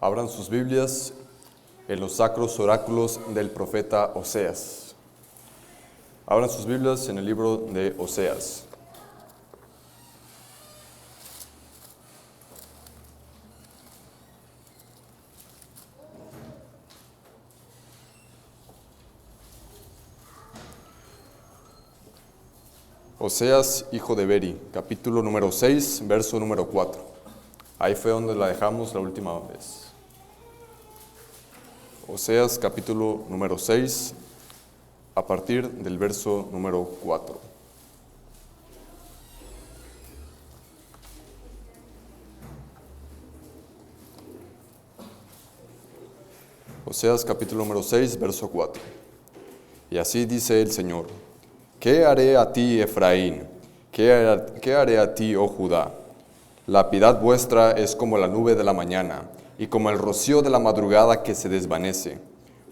Abran sus Biblias en los sacros oráculos del profeta Oseas. Abran sus Biblias en el libro de Oseas. Oseas, hijo de Beri, capítulo número 6, verso número 4. Ahí fue donde la dejamos la última vez. Oseas, capítulo número 6, a partir del verso número 4. Oseas, capítulo número 6, verso 4. Y así dice el Señor: ¿Qué haré a ti, Efraín? ¿Qué haré a ti, oh Judá? La piedad vuestra es como la nube de la mañana, y como el rocío de la madrugada que se desvanece.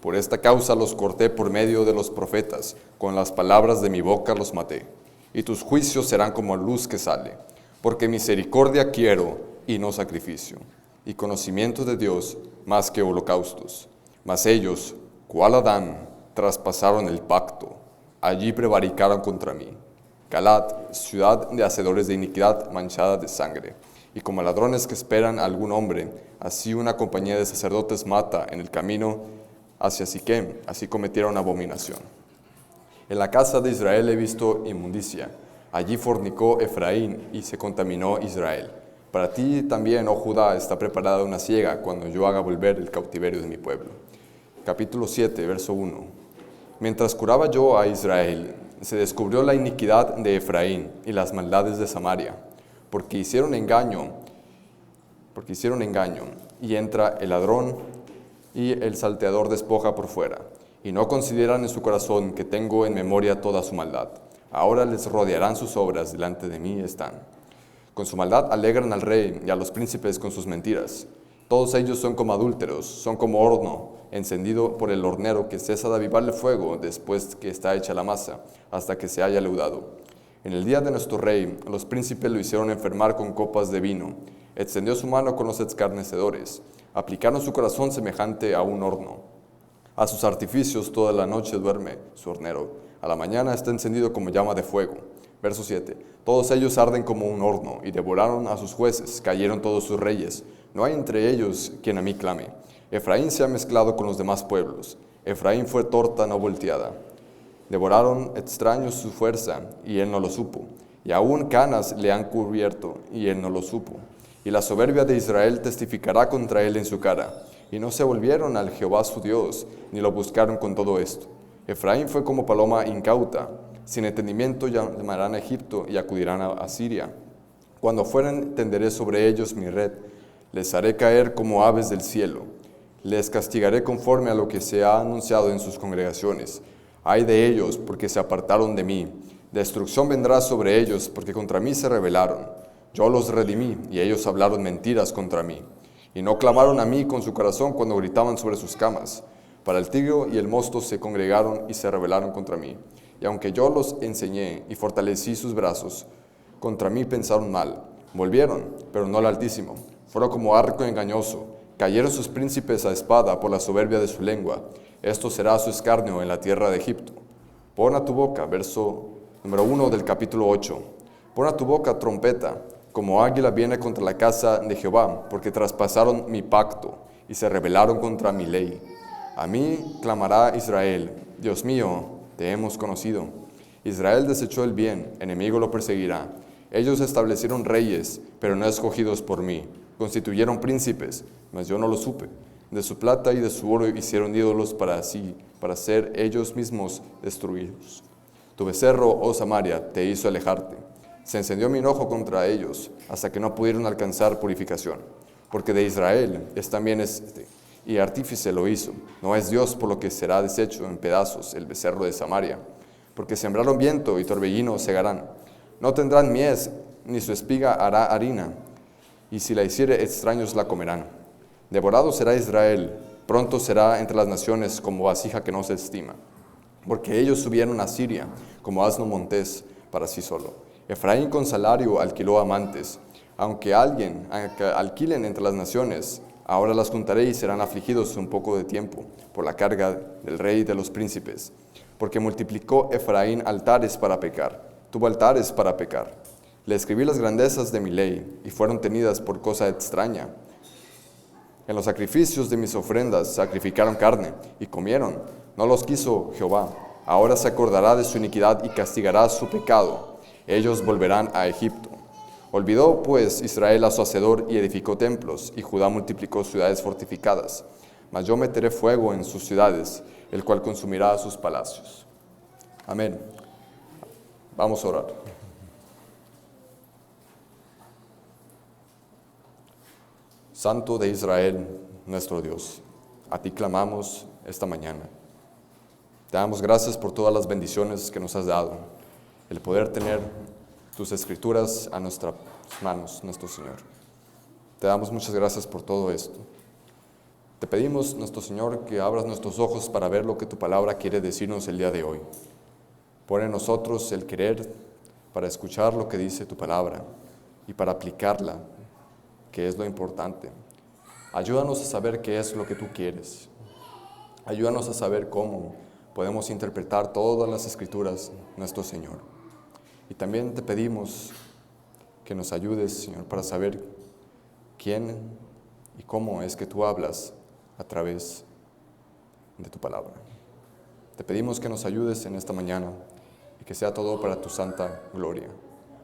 Por esta causa los corté por medio de los profetas, con las palabras de mi boca los maté. Y tus juicios serán como luz que sale, porque misericordia quiero y no sacrificio, y conocimiento de Dios más que holocaustos. Mas ellos, cual Adán, traspasaron el pacto. Allí prevaricaron contra mí. Galat, ciudad de hacedores de iniquidad manchada de sangre. Y como ladrones que esperan a algún hombre, así una compañía de sacerdotes mata en el camino hacia Siquem, así cometieron abominación. En la casa de Israel he visto inmundicia. Allí fornicó Efraín y se contaminó Israel. Para ti también, oh Judá, está preparada una siega cuando yo haga volver el cautiverio de mi pueblo. Capítulo 7, verso 1. Mientras curaba yo a Israel, se descubrió la iniquidad de Efraín y las maldades de Samaria, porque hicieron engaño, y entra el ladrón y el salteador despoja por fuera, y no consideran en su corazón que tengo en memoria toda su maldad. Ahora les rodearán sus obras, delante de mí están. Con su maldad alegran al rey y a los príncipes con sus mentiras. Todos ellos son como adúlteros, son como horno encendido por el hornero que cesa de avivarle fuego después que está hecha la masa, hasta que se haya leudado. En el día de nuestro rey, los príncipes lo hicieron enfermar con copas de vino. Extendió su mano con los escarnecedores. Aplicaron su corazón semejante a un horno. A sus artificios toda la noche duerme su hornero. A la mañana está encendido como llama de fuego. Verso 7. Todos ellos arden como un horno, y devoraron a sus jueces, cayeron todos sus reyes. No hay entre ellos quien a mí clame. Efraín se ha mezclado con los demás pueblos. Efraín fue torta no volteada. Devoraron extraños su fuerza, y él no lo supo. Y aún canas le han cubierto, y él no lo supo. Y la soberbia de Israel testificará contra él en su cara. Y no se volvieron al Jehová su Dios, ni lo buscaron con todo esto. Efraín fue como paloma incauta. Sin entendimiento llamarán a Egipto y acudirán a Siria. Cuando fueren, tenderé sobre ellos mi red. Les haré caer como aves del cielo. Les castigaré conforme a lo que se ha anunciado en sus congregaciones. Ay de ellos, porque se apartaron de mí. Destrucción vendrá sobre ellos, porque contra mí se rebelaron. Yo los redimí, y ellos hablaron mentiras contra mí. Y no clamaron a mí con su corazón cuando gritaban sobre sus camas. Para el tigre y el mosto se congregaron y se rebelaron contra mí. Y aunque yo los enseñé y fortalecí sus brazos, contra mí pensaron mal. Volvieron, pero no al Altísimo. Fueron como arco engañoso. Cayeron sus príncipes a espada por la soberbia de su lengua. Esto será su escarnio en la tierra de Egipto. Pon a tu boca, verso número 1 del capítulo 8. Pon a tu boca trompeta, como águila viene contra la casa de Jehová, porque traspasaron mi pacto y se rebelaron contra mi ley. A mí clamará Israel: Dios mío, te hemos conocido. Israel desechó el bien, enemigo lo perseguirá. Ellos establecieron reyes, pero no escogidos por mí. Constituyeron príncipes, mas yo no lo supe. De su plata y de su oro hicieron ídolos para sí, para ser ellos mismos destruidos. Tu becerro, oh Samaria, te hizo alejarte. Se encendió mi enojo contra ellos, hasta que no pudieron alcanzar purificación. Porque de Israel es también y artífice lo hizo. No es Dios, por lo que será deshecho en pedazos el becerro de Samaria. Porque sembraron viento y torbellino segarán. No tendrán mies, ni su espiga hará harina. Y si la hiciere, extraños la comerán. Devorado será Israel, pronto será entre las naciones como vasija que no se estima. Porque ellos subieron a Siria, como asno montés, para sí solo. Efraín con salario alquiló amantes. Aunque alquilen entre las naciones, Ahora las juntaré y serán afligidos un poco de tiempo por la carga del rey y de los príncipes, porque multiplicó Efraín altares para pecar, tuvo altares para pecar. Le escribí las grandezas de mi ley y fueron tenidas por cosa extraña. En los sacrificios de mis ofrendas sacrificaron carne y comieron, no los quiso Jehová. Ahora se acordará de su iniquidad y castigará su pecado. Ellos volverán a Egipto. Olvidó pues Israel a su hacedor y edificó templos, y Judá multiplicó ciudades fortificadas. Mas yo meteré fuego en sus ciudades, el cual consumirá sus palacios. Amén. Vamos a orar. Santo de Israel, nuestro Dios, a ti clamamos esta mañana. Te damos gracias por todas las bendiciones que nos has dado, el poder tener tus escrituras a nuestras manos, nuestro Señor. Te damos muchas gracias por todo esto. Te pedimos, nuestro Señor, que abras nuestros ojos para ver lo que tu palabra quiere decirnos el día de hoy. Pon en nosotros el querer para escuchar lo que dice tu palabra y para aplicarla, que es lo importante. Ayúdanos a saber qué es lo que tú quieres. Ayúdanos a saber cómo podemos interpretar todas las escrituras, nuestro Señor. Y también te pedimos que nos ayudes, Señor, para saber quién y cómo es que tú hablas a través de tu palabra. Te pedimos que nos ayudes en esta mañana y que sea todo para tu santa gloria,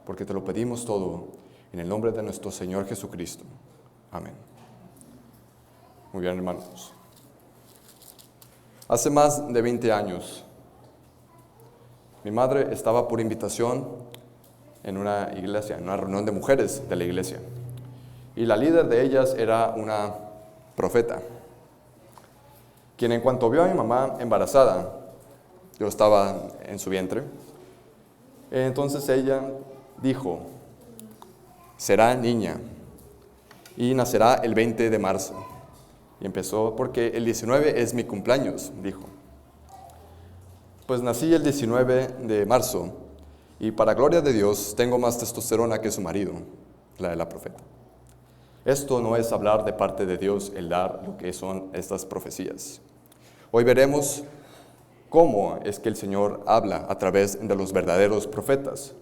porque te lo pedimos todo en el nombre de nuestro Señor Jesucristo. Amén. Muy bien, hermanos. Hace más de 20 años, mi madre estaba por invitación en una iglesia, en una reunión de mujeres de la iglesia. Y la líder de ellas era una profeta, quien en cuanto vio a mi mamá embarazada, yo estaba en su vientre, entonces ella dijo: será niña y nacerá el 20 de marzo. Y empezó porque el 19 es mi cumpleaños, dijo. Pues nací el 19 de marzo y para gloria de Dios tengo más testosterona que su marido, la de la profeta. Esto no es hablar de parte de Dios, el dar lo que son estas profecías. Hoy veremos cómo es que el Señor habla a través de los verdaderos profetas.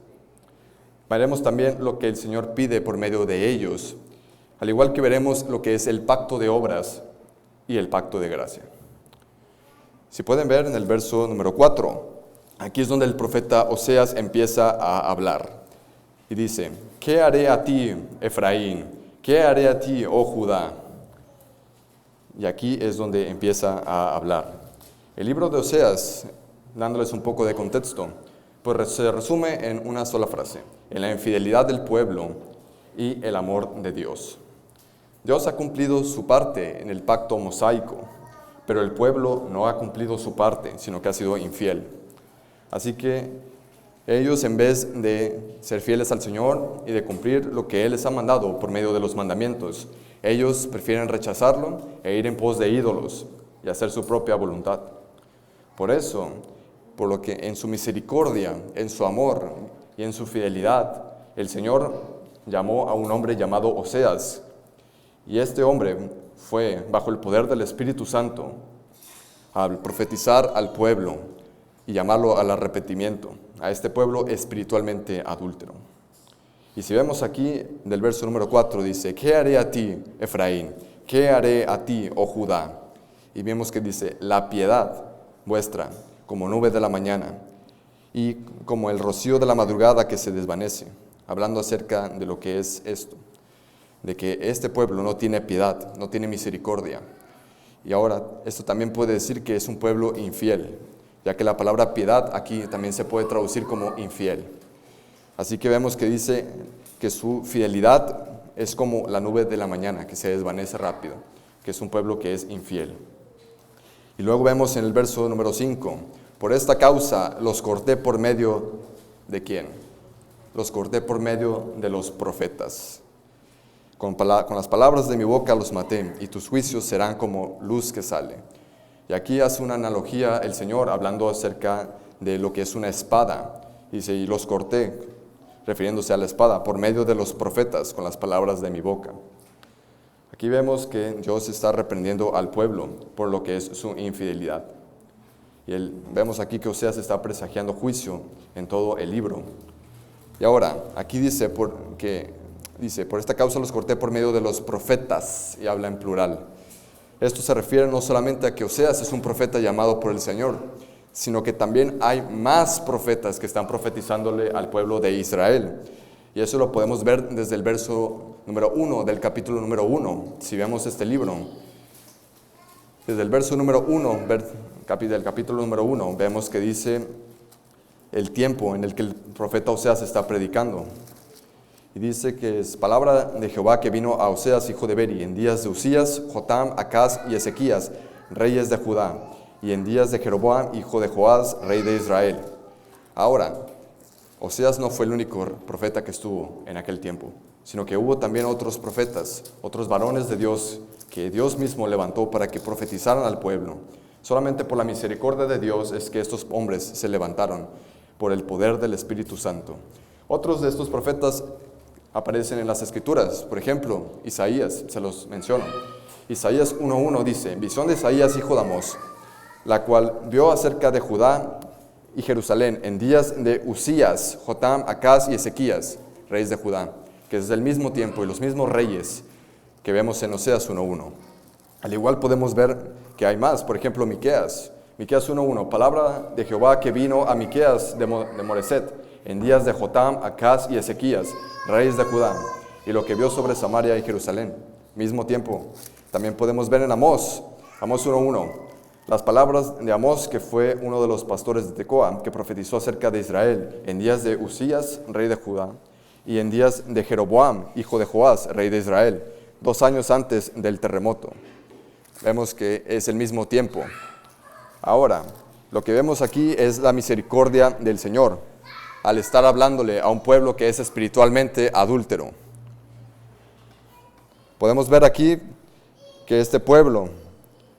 Veremos también lo que el Señor pide por medio de ellos, al igual que veremos lo que es el pacto de obras y el pacto de gracia. Si pueden ver en el verso número 4, aquí es donde el profeta Oseas empieza a hablar. Y dice: ¿qué haré a ti, Efraín? ¿Qué haré a ti, oh Judá? Y aquí es donde empieza a hablar. El libro de Oseas, dándoles un poco de contexto, pues se resume en una sola frase: en la infidelidad del pueblo y el amor de Dios. Dios ha cumplido su parte en el pacto mosaico, pero el pueblo no ha cumplido su parte, sino que ha sido infiel. Así que ellos, en vez de ser fieles al Señor y de cumplir lo que Él les ha mandado por medio de los mandamientos, ellos prefieren rechazarlo e ir en pos de ídolos y hacer su propia voluntad. Por eso, por lo que en su misericordia, en su amor y en su fidelidad, el Señor llamó a un hombre llamado Oseas. Y este hombre fue, bajo el poder del Espíritu Santo, a profetizar al pueblo y llamarlo al arrepentimiento, a este pueblo espiritualmente adúltero. Y si vemos aquí, del verso número 4, dice: ¿qué haré a ti, Efraín? ¿Qué haré a ti, oh Judá? Y vemos que dice: la piedad vuestra, como nube de la mañana, y como el rocío de la madrugada que se desvanece. Hablando acerca de lo que es esto, de que este pueblo no tiene piedad, no tiene misericordia. Y ahora, esto también puede decir que es un pueblo infiel, ya que la palabra piedad aquí también se puede traducir como infiel. Así que vemos que dice que su fidelidad es como la nube de la mañana, que se desvanece rápido, que es un pueblo que es infiel. Y luego vemos en el verso número 5, por esta causa los corté por medio de ¿quién? Los corté por medio de los profetas. Con las palabras de mi boca los maté, y tus juicios serán como luz que sale. Y aquí hace una analogía el Señor, hablando acerca de lo que es una espada. Dice: y los corté, refiriéndose a la espada, por medio de los profetas, con las palabras de mi boca. Aquí vemos que Dios está reprendiendo al pueblo por lo que es su infidelidad. Y vemos aquí que Oseas está presagiando juicio en todo el libro. Y ahora, aquí dice, por esta causa los corté por medio de los profetas, y habla en plural. Esto se refiere no solamente a que Oseas es un profeta llamado por el Señor, sino que también hay más profetas que están profetizándole al pueblo de Israel. Y eso lo podemos ver desde el verso número 1 del capítulo número 1, si vemos este libro. Desde el verso número 1, del capítulo número 1, vemos que dice el tiempo en el que el profeta Oseas está predicando. Y dice que es palabra de Jehová que vino a Oseas, hijo de Beri, en días de Usías, Jotam, Acaz y Ezequías, reyes de Judá, y en días de Jeroboam, hijo de Joás, rey de Israel. Ahora, Oseas no fue el único profeta que estuvo en aquel tiempo, sino que hubo también otros profetas, otros varones de Dios, que Dios mismo levantó para que profetizaran al pueblo. Solamente por la misericordia de Dios es que estos hombres se levantaron, por el poder del Espíritu Santo. Otros de estos profetas aparecen en las Escrituras. Por ejemplo, Isaías, se los menciono. Isaías 1:1 dice, visión de Isaías, hijo de Amós, la cual vio acerca de Judá y Jerusalén en días de Usías, Jotam, Acaz y Ezequías, reyes de Judá, que es del mismo tiempo y los mismos reyes que vemos en Oseas 1:1. Al igual podemos ver que hay más. Por ejemplo, Miqueas 1:1, palabra de Jehová que vino a Miqueas de Moreset, en días de Jotam, Acaz y Ezequías, reyes de Judá, y lo que vio sobre Samaria y Jerusalén. Mismo tiempo. También podemos ver en Amós 1:1, las palabras de Amós, que fue uno de los pastores de Tecoa, que profetizó acerca de Israel, en días de Usías, rey de Judá, y en días de Jeroboam, hijo de Joás, rey de Israel, 2 años antes del terremoto. Vemos que es el mismo tiempo. Ahora, lo que vemos aquí es la misericordia del Señor, al estar hablándole a un pueblo que es espiritualmente adúltero. Podemos ver aquí que este pueblo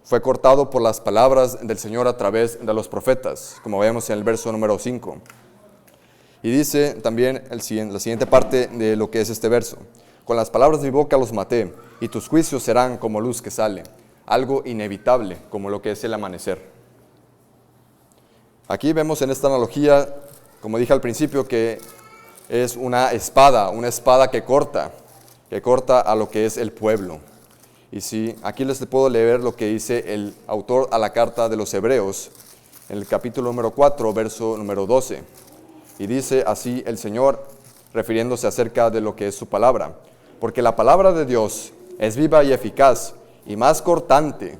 fue cortado por las palabras del Señor a través de los profetas, como vemos en el verso número 5. Y dice también la siguiente parte de lo que es este verso. Con las palabras de mi boca los maté, y tus juicios serán como luz que sale, algo inevitable, como lo que es el amanecer. Aquí vemos en esta analogía, como dije al principio, que es una espada que corta a lo que es el pueblo. Y sí, aquí les puedo leer lo que dice el autor a la carta de los Hebreos, en el capítulo número 4, verso número 12. Y dice así el Señor, refiriéndose acerca de lo que es su palabra. Porque la palabra de Dios es viva y eficaz, y más cortante,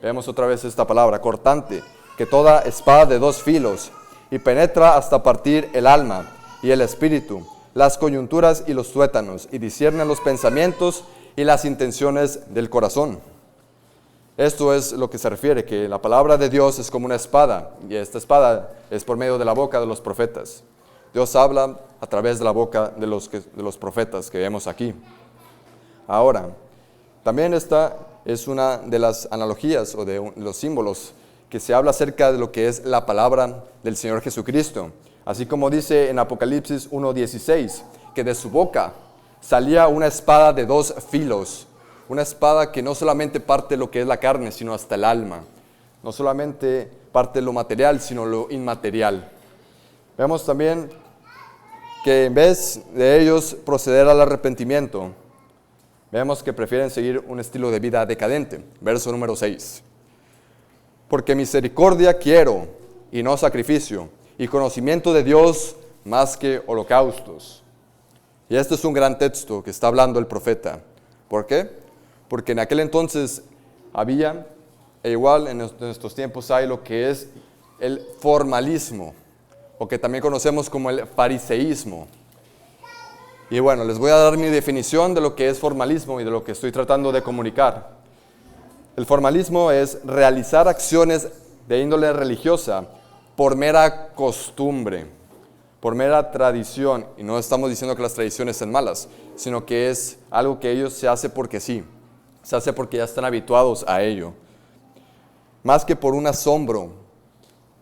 vemos otra vez esta palabra, cortante, que toda espada de 2 filos, y penetra hasta partir el alma y el espíritu, las coyunturas y los tuétanos, y discierne los pensamientos y las intenciones del corazón. Esto es lo que se refiere, que la palabra de Dios es como una espada, y esta espada es por medio de la boca de los profetas. Dios habla a través de la boca de los profetas que vemos aquí. Ahora, también esta es una de las analogías o de los símbolos que se habla acerca de lo que es la palabra del Señor Jesucristo. Así como dice en Apocalipsis 1:16, que de su boca salía una espada de 2 filos, una espada que no solamente parte lo que es la carne, sino hasta el alma. No solamente parte lo material, sino lo inmaterial. Vemos también que en vez de ellos proceder al arrepentimiento, vemos que prefieren seguir un estilo de vida decadente. Verso número 6. Porque misericordia quiero y no sacrificio, y conocimiento de Dios más que holocaustos. Y este es un gran texto que está hablando el profeta. ¿Por qué? Porque en aquel entonces había, e igual en nuestros tiempos hay lo que es el formalismo, o que también conocemos como el fariseísmo. Y bueno, les voy a dar mi definición de lo que es formalismo y de lo que estoy tratando de comunicar. El formalismo es realizar acciones de índole religiosa por mera costumbre, por mera tradición. Y no estamos diciendo que las tradiciones sean malas, sino que es algo que ellos se hace porque sí. Se hace porque ya están habituados a ello. Más que por un asombro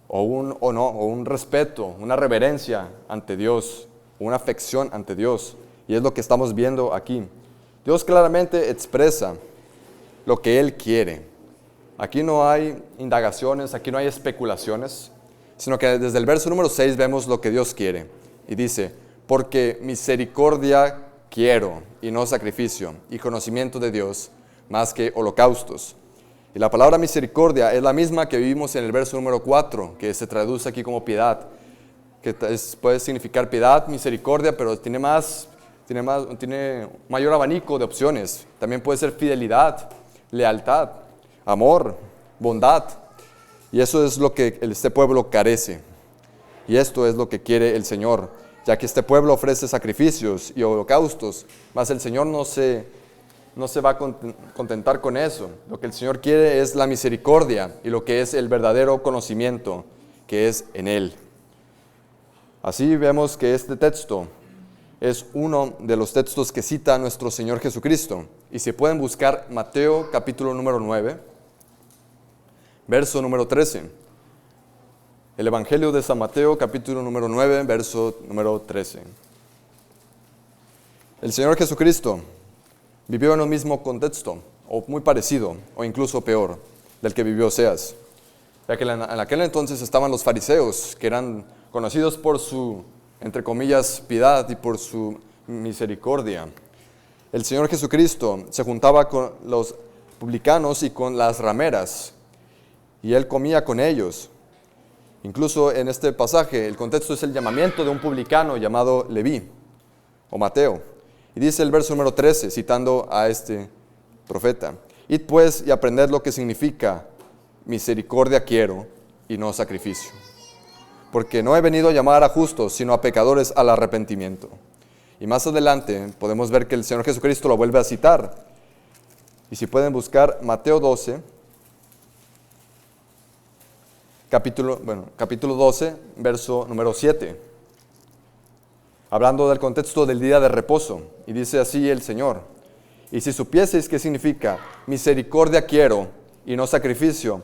o un respeto, una reverencia ante Dios, una afección ante Dios. Y es lo que estamos viendo aquí. Dios claramente expresa lo que Él quiere. Aquí no hay indagaciones, aquí no hay especulaciones, sino que desde el verso número 6 vemos lo que Dios quiere. Y dice, porque misericordia quiero y no sacrificio, y conocimiento de Dios más que holocaustos. Y la palabra misericordia es la misma que vimos en el verso número 4, que se traduce aquí como piedad, que puede significar piedad, misericordia, pero tiene mayor abanico de opciones. También puede ser fidelidad, lealtad, amor, bondad. Y eso es lo que este pueblo carece. Y esto es lo que quiere el Señor, ya que este pueblo ofrece sacrificios y holocaustos, mas el Señor no se va a contentar con eso. Lo que el Señor quiere es la misericordia y lo que es el verdadero conocimiento que es en Él. Así vemos que este texto es uno de los textos que cita nuestro Señor Jesucristo. Y si pueden buscar Mateo capítulo número 9, verso número 13. El Evangelio de San Mateo capítulo número 9, verso número 13. El Señor Jesucristo vivió en el mismo contexto, o muy parecido, o incluso peor, del que vivió Oseas. Ya que en aquel entonces estaban los fariseos, que eran conocidos por su, entre comillas, piedad y por su misericordia. El Señor Jesucristo se juntaba con los publicanos y con las rameras, y Él comía con ellos. Incluso en este pasaje, el contexto es el llamamiento de un publicano llamado Leví, o Mateo. Y dice el verso número 13, citando a este profeta, id pues y aprended lo que significa misericordia quiero y no sacrificio. Porque no he venido a llamar a justos, sino a pecadores al arrepentimiento. Y más adelante podemos ver que el Señor Jesucristo lo vuelve a citar. Y si pueden buscar Mateo 12, capítulo 12, verso número 7. Hablando del contexto del día de reposo, y dice así el Señor, y si supieseis qué significa misericordia quiero y no sacrificio,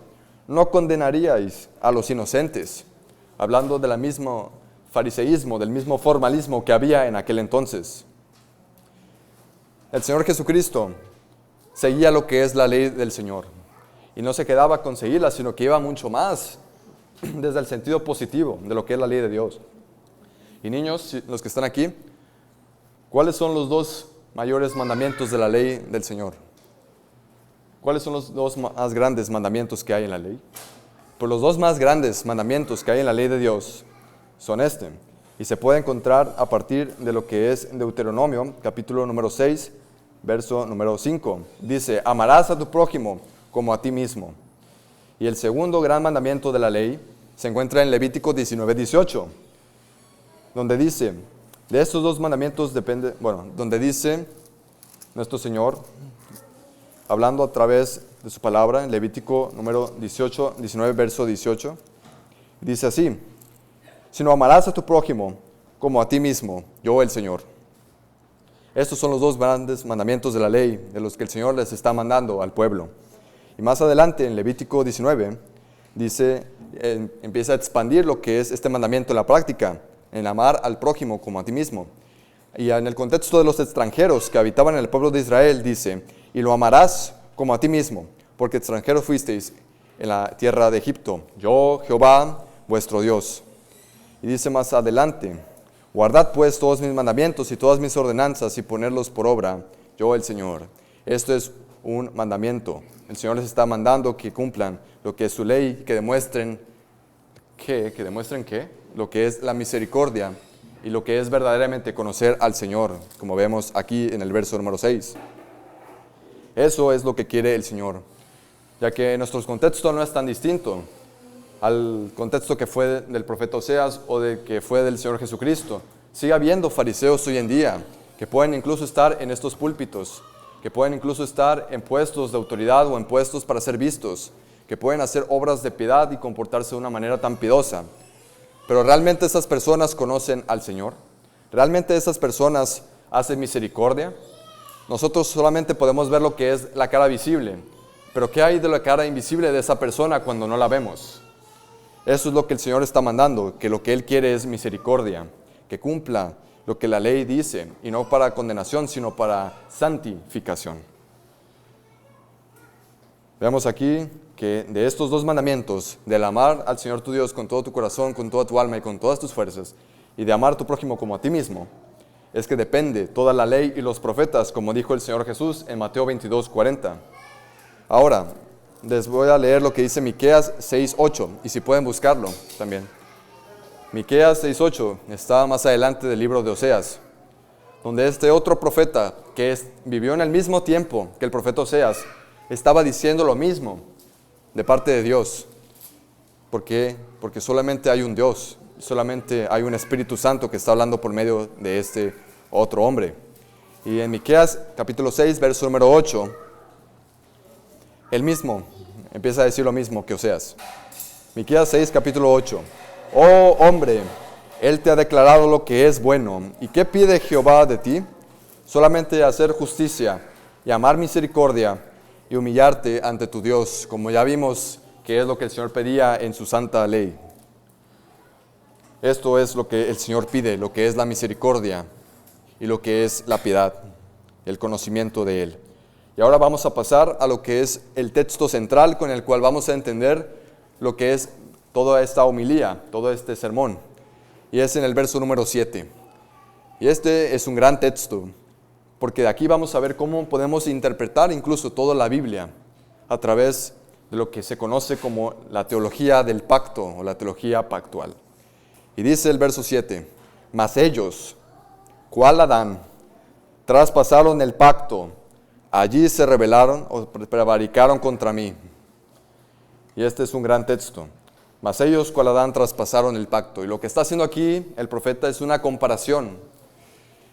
no condenaríais a los inocentes, hablando del mismo fariseísmo, del mismo formalismo que había en aquel entonces. El Señor Jesucristo seguía lo que es la ley del Señor, y no se quedaba con seguirla, sino que iba mucho más, desde el sentido positivo de lo que es la ley de Dios. Y niños, los que están aquí, ¿cuáles son los dos mayores mandamientos de la ley del Señor? ¿Cuáles son los dos más grandes mandamientos que hay en la ley? Pues los dos más grandes mandamientos que hay en la ley de Dios son y se puede encontrar a partir de lo que es Deuteronomio, capítulo número 6, verso número 5. Dice, amarás a tu prójimo como a ti mismo. Y el segundo gran mandamiento de la ley se encuentra en Levítico 19, 18. Donde dice, de estos dos mandamientos depende, donde dice nuestro Señor, hablando a través de su palabra, en Levítico número 19, verso 18, dice así, sino amarás a tu prójimo como a ti mismo, yo el Señor. Estos son los dos grandes mandamientos de la ley, de los que el Señor les está mandando al pueblo. Y más adelante, en Levítico 19, dice, empieza a expandir lo que es este mandamiento en la práctica, en amar al prójimo como a ti mismo. Y en el contexto de los extranjeros que habitaban en el pueblo de Israel, dice, y lo amarás como a ti mismo, porque extranjeros fuisteis en la tierra de Egipto, yo, Jehová, vuestro Dios. Y dice más adelante, guardad pues todos mis mandamientos y todas mis ordenanzas y ponerlos por obra, yo el Señor. Esto es un mandamiento. El Señor les está mandando que cumplan lo que es su ley, que demuestren lo que es la misericordia y lo que es verdaderamente conocer al Señor, como vemos aquí en el verso número 6. Eso es lo que quiere el Señor, ya que nuestro contexto no es tan distinto al contexto que fue del profeta Oseas o de que fue del Señor Jesucristo. Sigue habiendo fariseos hoy en día que pueden incluso estar en estos púlpitos, que pueden incluso estar en puestos de autoridad o en puestos para ser vistos, que pueden hacer obras de piedad y comportarse de una manera tan piadosa. Pero ¿realmente esas personas conocen al Señor? ¿Realmente esas personas hacen misericordia? Nosotros solamente podemos ver lo que es la cara visible, pero ¿qué hay de la cara invisible de esa persona cuando no la vemos? Eso es lo que el Señor está mandando, que lo que Él quiere es misericordia, que cumpla lo que la ley dice, y no para condenación, sino para santificación. Veamos aquí que de estos dos mandamientos, del amar al Señor tu Dios con todo tu corazón, con toda tu alma y con todas tus fuerzas, y de amar a tu prójimo como a ti mismo, es que depende toda la ley y los profetas, como dijo el Señor Jesús en Mateo 22:40. Ahora, les voy a leer lo que dice Miqueas 6:8, y si pueden buscarlo también. Miqueas 6:8 está más adelante del libro de Oseas, donde este otro profeta, que vivió en el mismo tiempo que el profeta Oseas, estaba diciendo lo mismo de parte de Dios. ¿Por qué? Porque solamente hay un Dios, solamente hay un Espíritu Santo que está hablando por medio de este otro hombre. Y en Miqueas capítulo 6, verso número 8, él mismo empieza a decir lo mismo que Oseas. Miqueas 6, capítulo 8. Oh hombre, Él te ha declarado lo que es bueno. ¿Y qué pide Jehová de ti? Solamente hacer justicia y amar misericordia y humillarte ante tu Dios, como ya vimos que es lo que el Señor pedía en su santa ley. Esto es lo que el Señor pide, lo que es la misericordia y lo que es la piedad, el conocimiento de Él. Y ahora vamos a pasar a lo que es el texto central con el cual vamos a entender lo que es toda esta homilía, todo este sermón. Y es en el verso número 7. Y este es un gran texto, porque de aquí vamos a ver cómo podemos interpretar incluso toda la Biblia a través de lo que se conoce como la teología del pacto o la teología pactual. Y dice el verso 7, mas ellos, ¿cuál Adán? Traspasaron el pacto, allí se rebelaron o prevaricaron contra mí. Y este es un gran texto. Mas ellos, cual Adán, traspasaron el pacto. Y lo que está haciendo aquí el profeta es una comparación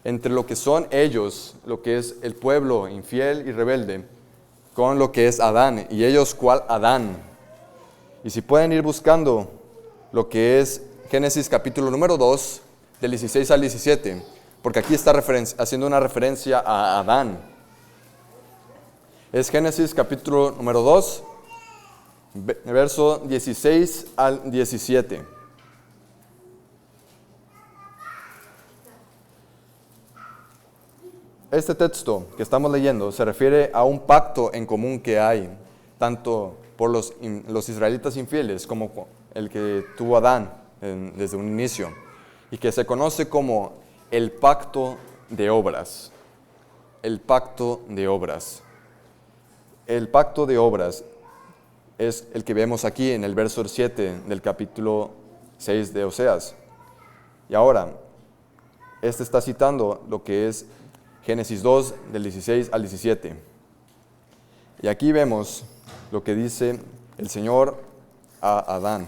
entre lo que son ellos, lo que es el pueblo infiel y rebelde, con lo que es Adán. Y ellos, cual Adán. Y si pueden ir buscando lo que es Génesis capítulo número 2, del 16 al 17, porque aquí está haciendo una referencia a Adán. Es Génesis capítulo número 2, verso 16 al 17. Este texto que estamos leyendo se refiere a un pacto en común que hay, tanto por los israelitas infieles como el que tuvo Adán desde un inicio, y que se conoce como el pacto de obras. El pacto de obras. El pacto de obras es el que vemos aquí en el verso 7 del capítulo 6 de Oseas. Y ahora, este está citando lo que es Génesis 2, del 16 al 17. Y aquí vemos lo que dice el Señor a Adán,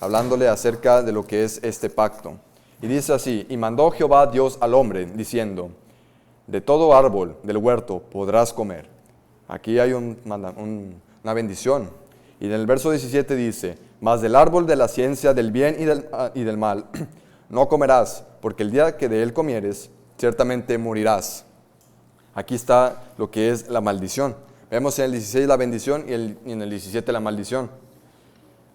hablándole acerca de lo que es este pacto. Y dice así, y mandó Jehová Dios al hombre, diciendo, de todo árbol del huerto podrás comer. Aquí hay una bendición. Y en el verso 17 dice, mas del árbol de la ciencia del bien y del mal no comerás, porque el día que de él comieres, ciertamente morirás. Aquí está lo que es la maldición. Vemos en el 16 la bendición y en el 17 la maldición.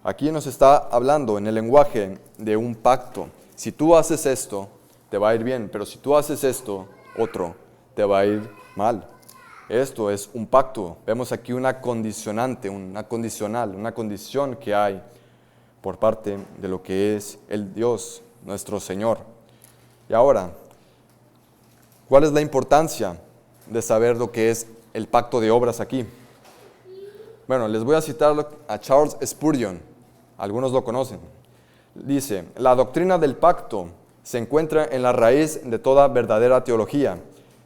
Aquí nos está hablando en el lenguaje de un pacto. Si tú haces esto, te va a ir bien, pero si tú haces esto, otro, te va a ir mal. Esto es un pacto. Vemos aquí una condicionante, una condicional, una condición que hay por parte de lo que es el Dios, nuestro Señor. Y ahora, ¿cuál es la importancia de saber lo que es el pacto de obras aquí? Bueno, les voy a citar a Charles Spurgeon. Algunos lo conocen. Dice, la doctrina del pacto se encuentra en la raíz de toda verdadera teología.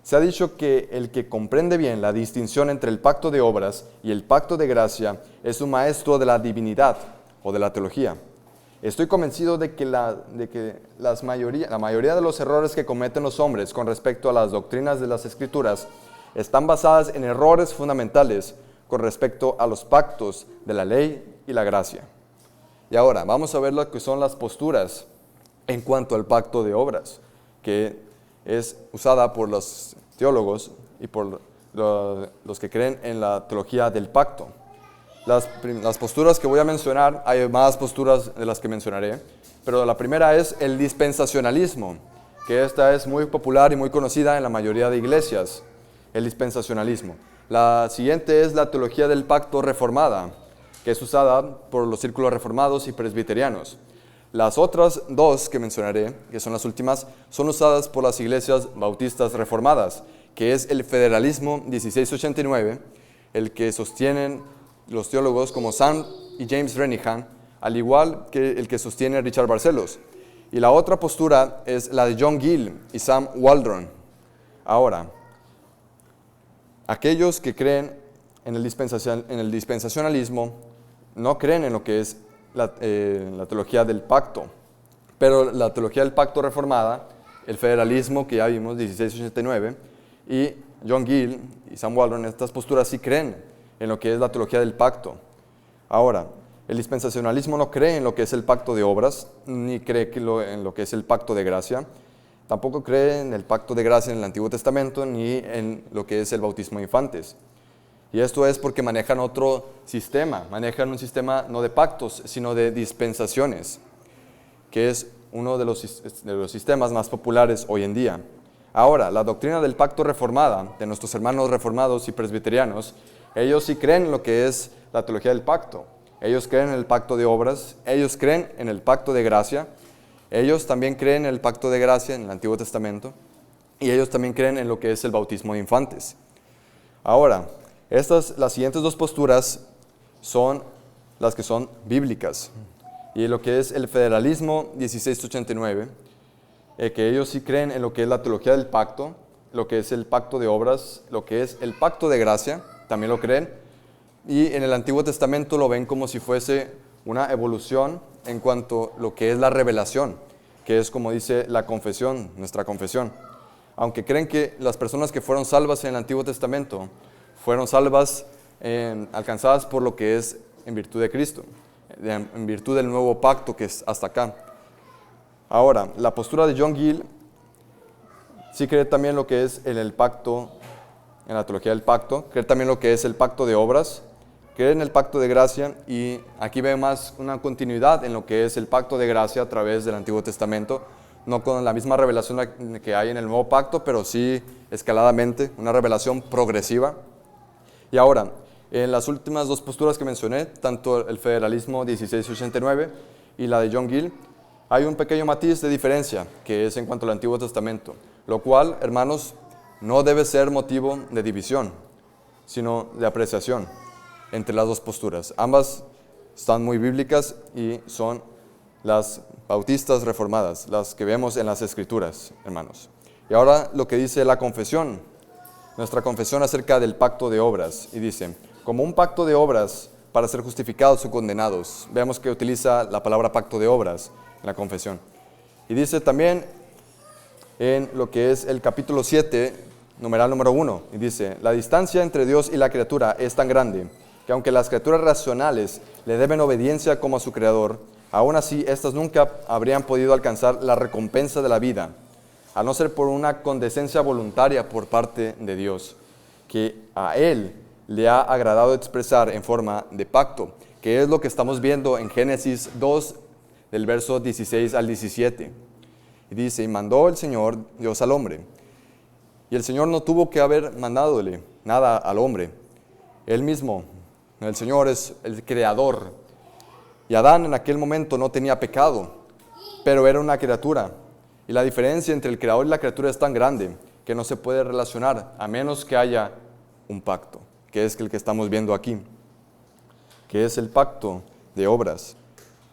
Se ha dicho que el que comprende bien la distinción entre el pacto de obras y el pacto de gracia es un maestro de la divinidad o de la teología. Estoy convencido de que la mayoría de los errores que cometen los hombres con respecto a las doctrinas de las Escrituras están basadas en errores fundamentales con respecto a los pactos de la ley y la gracia. Y ahora vamos a ver lo que son las posturas en cuanto al pacto de obras, que es usada por los teólogos y por los que creen en la teología del pacto. Las posturas que voy a mencionar, hay más posturas de las que mencionaré, pero la primera es el dispensacionalismo. que esta es muy popular y muy conocida en la mayoría de iglesias, el dispensacionalismo. La siguiente es la teología del pacto reformada, que es usada por los círculos reformados y presbiterianos. Las otras dos que mencionaré, que son las últimas, son usadas por las iglesias bautistas reformadas, que es el federalismo 1689, el que sostienen los teólogos como Sam y James Renihan, al igual que el que sostiene Richard Barcellos. Y la otra postura es la de John Gill y Sam Waldron. Ahora, aquellos que creen en el dispensacionalismo no creen en lo que es la teología del pacto, pero la teología del pacto reformada, el federalismo que ya vimos, 1689, y John Gill y Sam Waldron, estas posturas sí creen en lo que es la teología del pacto. Ahora, el dispensacionalismo no cree en lo que es el pacto de obras, ni cree en lo que es el pacto de gracia. Tampoco cree en el pacto de gracia en el Antiguo Testamento, ni en lo que es el bautismo de infantes. Y esto es porque manejan otro sistema, manejan un sistema no de pactos, sino de dispensaciones, que es uno de los sistemas más populares hoy en día. Ahora, la doctrina del pacto reformada, de nuestros hermanos reformados y presbiterianos, ellos sí creen en lo que es la teología del pacto. Ellos creen en el pacto de obras, ellos creen en el pacto de gracia, ellos también creen en el pacto de gracia en el Antiguo Testamento, y ellos también creen en lo que es el bautismo de infantes. Ahora, las siguientes dos posturas son las que son bíblicas, y lo que es el federalismo 1689, que ellos sí creen en lo que es la teología del pacto, lo que es el pacto de obras, lo que es el pacto de gracia, también lo creen, y en el Antiguo Testamento lo ven como si fuese una evolución en cuanto a lo que es la revelación, que es como dice la confesión, nuestra confesión. Aunque creen que las personas que fueron salvas en el Antiguo Testamento fueron salvas alcanzadas por lo que es en virtud de Cristo, en virtud del nuevo pacto que es hasta acá. Ahora, la postura de John Gill sí cree también lo que es en el pacto, en la teología del pacto, cree también lo que es el pacto de obras, cree en el pacto de gracia, y aquí ve más una continuidad en lo que es el pacto de gracia a través del Antiguo Testamento, no con la misma revelación que hay en el nuevo pacto, pero sí escaladamente, una revelación progresiva. Y ahora, en las últimas dos posturas que mencioné, tanto el federalismo 1689 y la de John Gill, hay un pequeño matiz de diferencia, que es en cuanto al Antiguo Testamento, lo cual, hermanos, no debe ser motivo de división, sino de apreciación entre las dos posturas. Ambas están muy bíblicas y son las bautistas reformadas, las que vemos en las Escrituras, hermanos. Y ahora lo que dice la confesión, nuestra confesión acerca del pacto de obras, y dice, como un pacto de obras para ser justificados o condenados. Vemos que utiliza la palabra pacto de obras en la confesión. Y dice también en lo que es el capítulo 7, numeral número 1, y dice, la distancia entre Dios y la criatura es tan grande que aunque las criaturas racionales le deben obediencia como a su Creador, aún así éstas nunca habrían podido alcanzar la recompensa de la vida, a no ser por una condescencia voluntaria por parte de Dios, que a Él le ha agradado expresar en forma de pacto, que es lo que estamos viendo en Génesis 2, del verso 16 al 17. Y dice, y mandó el Señor Dios al hombre, y el Señor no tuvo que haber mandádole nada al hombre, Él mismo. El Señor es el creador. Y Adán en aquel momento no tenía pecado, pero era una criatura. Y la diferencia entre el creador y la criatura es tan grande que no se puede relacionar a menos que haya un pacto, que es el que estamos viendo aquí, que es el pacto de obras.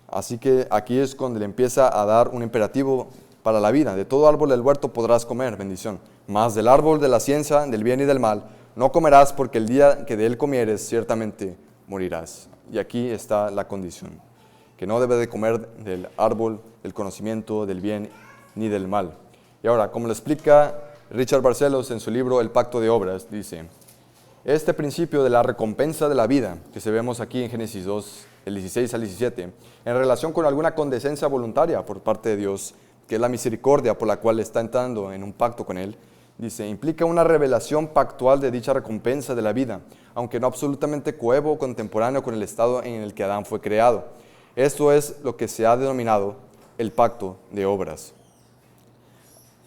Así que aquí es cuando le empieza a dar un imperativo para la vida. De todo árbol del huerto podrás comer, bendición. Mas del árbol de la ciencia, del bien y del mal, no comerás, porque el día que de él comieres, ciertamente morirás. Y aquí está la condición, que no debe de comer del árbol del conocimiento del bien ni del mal. Y ahora, como lo explica Richard Barcellos en su libro El Pacto de Obras, dice, este principio de la recompensa de la vida, que se vemos aquí en Génesis 2, el 16 al 17, en relación con alguna condescencia voluntaria por parte de Dios, que es la misericordia por la cual está entrando en un pacto con Él, dice, implica una revelación pactual de dicha recompensa de la vida, aunque no absolutamente coevo o contemporáneo con el estado en el que Adán fue creado. Esto es lo que se ha denominado el pacto de obras.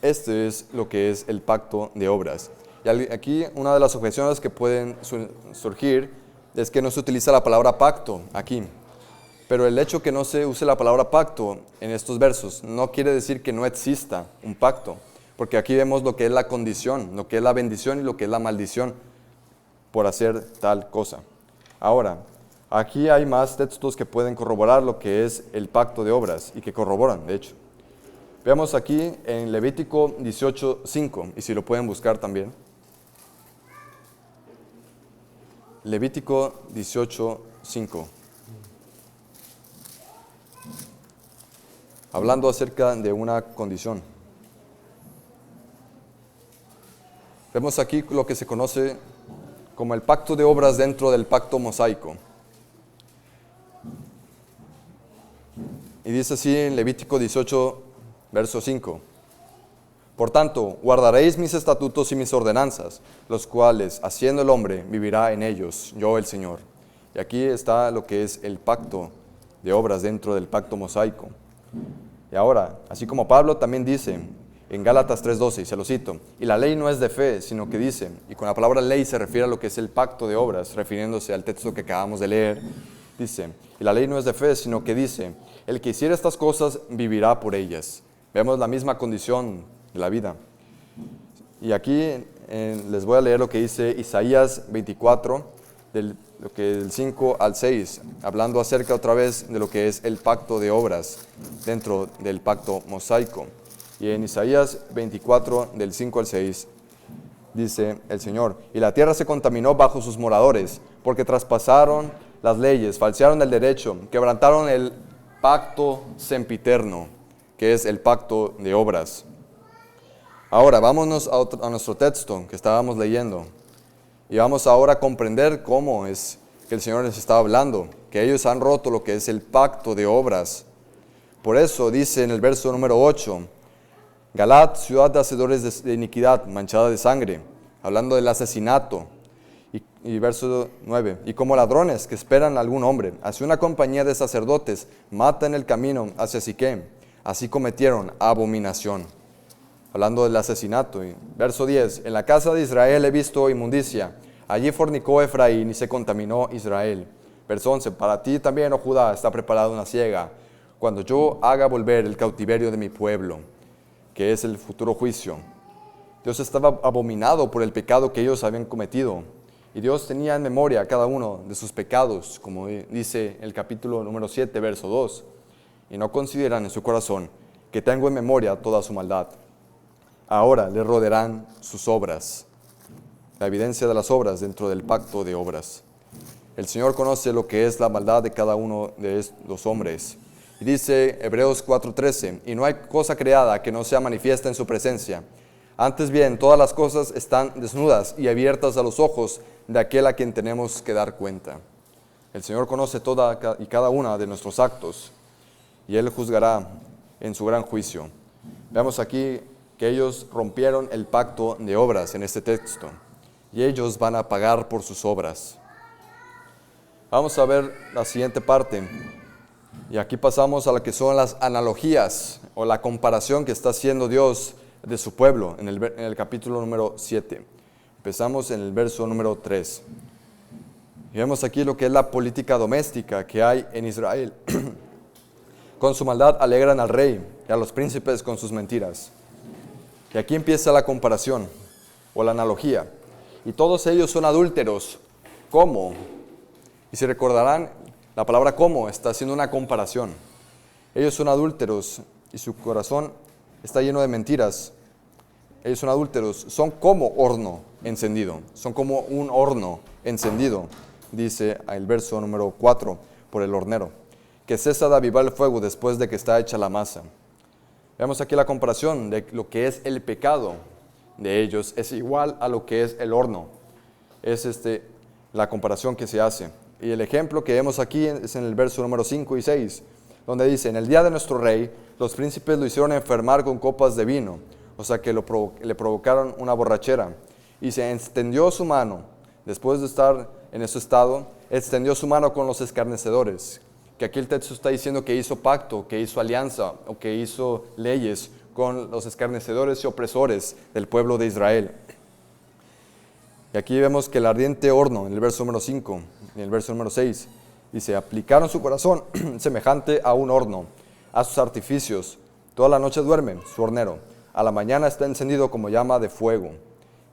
Este es lo que es el pacto de obras. Y aquí una de las objeciones que pueden surgir es que no se utiliza la palabra pacto aquí. Pero el hecho que no se use la palabra pacto en estos versos no quiere decir que no exista un pacto, porque aquí vemos lo que es la condición, lo que es la bendición y lo que es la maldición por hacer tal cosa. Ahora, aquí hay más textos que pueden corroborar lo que es el pacto de obras y que corroboran, de hecho. Veamos aquí en Levítico 18:5, y si lo pueden buscar también. Levítico 18:5. Hablando acerca de una condición. Vemos aquí lo que se conoce como el pacto de obras dentro del pacto mosaico. Y dice así en Levítico 18, verso 5. Por tanto, guardaréis mis estatutos y mis ordenanzas, los cuales, haciendo el hombre, vivirá en ellos, yo el Señor. Y aquí está lo que es el pacto de obras dentro del pacto mosaico. Y ahora, así como Pablo también dice en Gálatas 3:12, y se lo cito, y la ley no es de fe, sino que dice, y con la palabra ley se refiere a lo que es el pacto de obras, refiriéndose al texto que acabamos de leer, dice, y la ley no es de fe, sino que dice, el que hiciera estas cosas vivirá por ellas. Vemos la misma condición de la vida. Y aquí les voy a leer lo que dice Isaías 24, del 5 al 6, hablando acerca otra vez de lo que es el pacto de obras dentro del pacto mosaico. Y en Isaías 24, del 5 al 6, dice el Señor, y la tierra se contaminó bajo sus moradores, porque traspasaron las leyes, falsearon el derecho, quebrantaron el pacto sempiterno, que es el pacto de obras. Ahora, vámonos a nuestro texto que estábamos leyendo, y vamos ahora a comprender cómo es que el Señor les estaba hablando, que ellos han roto lo que es el pacto de obras. Por eso dice en el verso número 8, Galad, ciudad de hacedores de iniquidad, manchada de sangre, hablando del asesinato. Y verso 9, y como ladrones que esperan a algún hombre, hacia una compañía de sacerdotes, matan el camino hacia Siquem, así cometieron abominación. Hablando del asesinato. Y verso 10, en la casa de Israel he visto inmundicia, allí fornicó Efraín y se contaminó Israel. Verso 11, para ti también, oh Judá, está preparada una siega, cuando yo haga volver el cautiverio de mi pueblo, que es el futuro juicio. Dios estaba abominado por el pecado que ellos habían cometido. Y Dios tenía en memoria cada uno de sus pecados, como dice el capítulo número 7, verso 2. Y no consideran en su corazón que tengo en memoria toda su maldad. Ahora le rodearán sus obras, la evidencia de las obras dentro del pacto de obras. El Señor conoce lo que es la maldad de cada uno de los hombres. Y dice Hebreos 4:13, y no hay cosa creada que no sea manifiesta en su presencia. Antes bien, todas las cosas están desnudas y abiertas a los ojos de aquel a quien tenemos que dar cuenta. El Señor conoce toda y cada una de nuestros actos, y Él juzgará en su gran juicio. Veamos aquí que ellos rompieron el pacto de obras en este texto, y ellos van a pagar por sus obras. Vamos a ver la siguiente parte, y aquí pasamos a lo que son las analogías, o la comparación que está haciendo Dios de su pueblo, en el capítulo número 7. Empezamos en el verso número 3. Y vemos aquí lo que es la política doméstica que hay en Israel. Con su maldad alegran al rey y a los príncipes con sus mentiras. Y aquí empieza la comparación o la analogía. Y todos ellos son adúlteros. ¿Cómo? Y si recordarán, la palabra cómo está haciendo una comparación. Ellos son adúlteros y su corazón está lleno de mentiras. Ellos son adúlteros, son como horno encendido, son como un horno encendido, dice el verso número 4, por el hornero, que cesa de avivar el fuego después de que está hecha la masa. Veamos aquí la comparación de lo que es el pecado de ellos, es igual a lo que es el horno. Es la comparación que se hace. Y el ejemplo que vemos aquí es en el verso número 5 y 6, donde dice, en el día de nuestro rey, los príncipes lo hicieron enfermar con copas de vino, o sea que le provocaron una borrachera, y se extendió su mano, después de estar en ese estado, extendió su mano con los escarnecedores, que aquí el texto está diciendo que hizo pacto, que hizo alianza, o que hizo leyes con los escarnecedores y opresores del pueblo de Israel. Y aquí vemos que el ardiente horno, en el verso número 5 y en el verso número 6, dice, aplicaron su corazón semejante a un horno, a sus artificios. Toda la noche duerme su hornero, a la mañana está encendido como llama de fuego.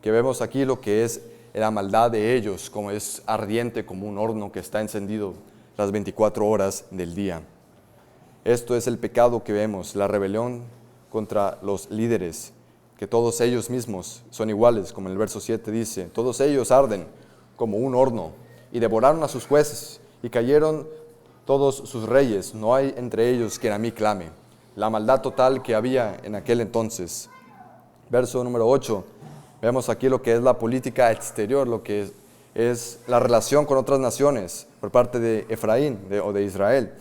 Que vemos aquí lo que es la maldad de ellos, como es ardiente como un horno que está encendido las 24 horas del día. Esto es el pecado que vemos, la rebelión contra los líderes, que todos ellos mismos son iguales, como en el verso 7 dice, todos ellos arden como un horno, y devoraron a sus jueces, y cayeron todos sus reyes, no hay entre ellos quien a mí clame. La maldad total que había en aquel entonces. Verso número 8, vemos aquí lo que es la política exterior, lo que es la relación con otras naciones por parte de Efraín o de Israel.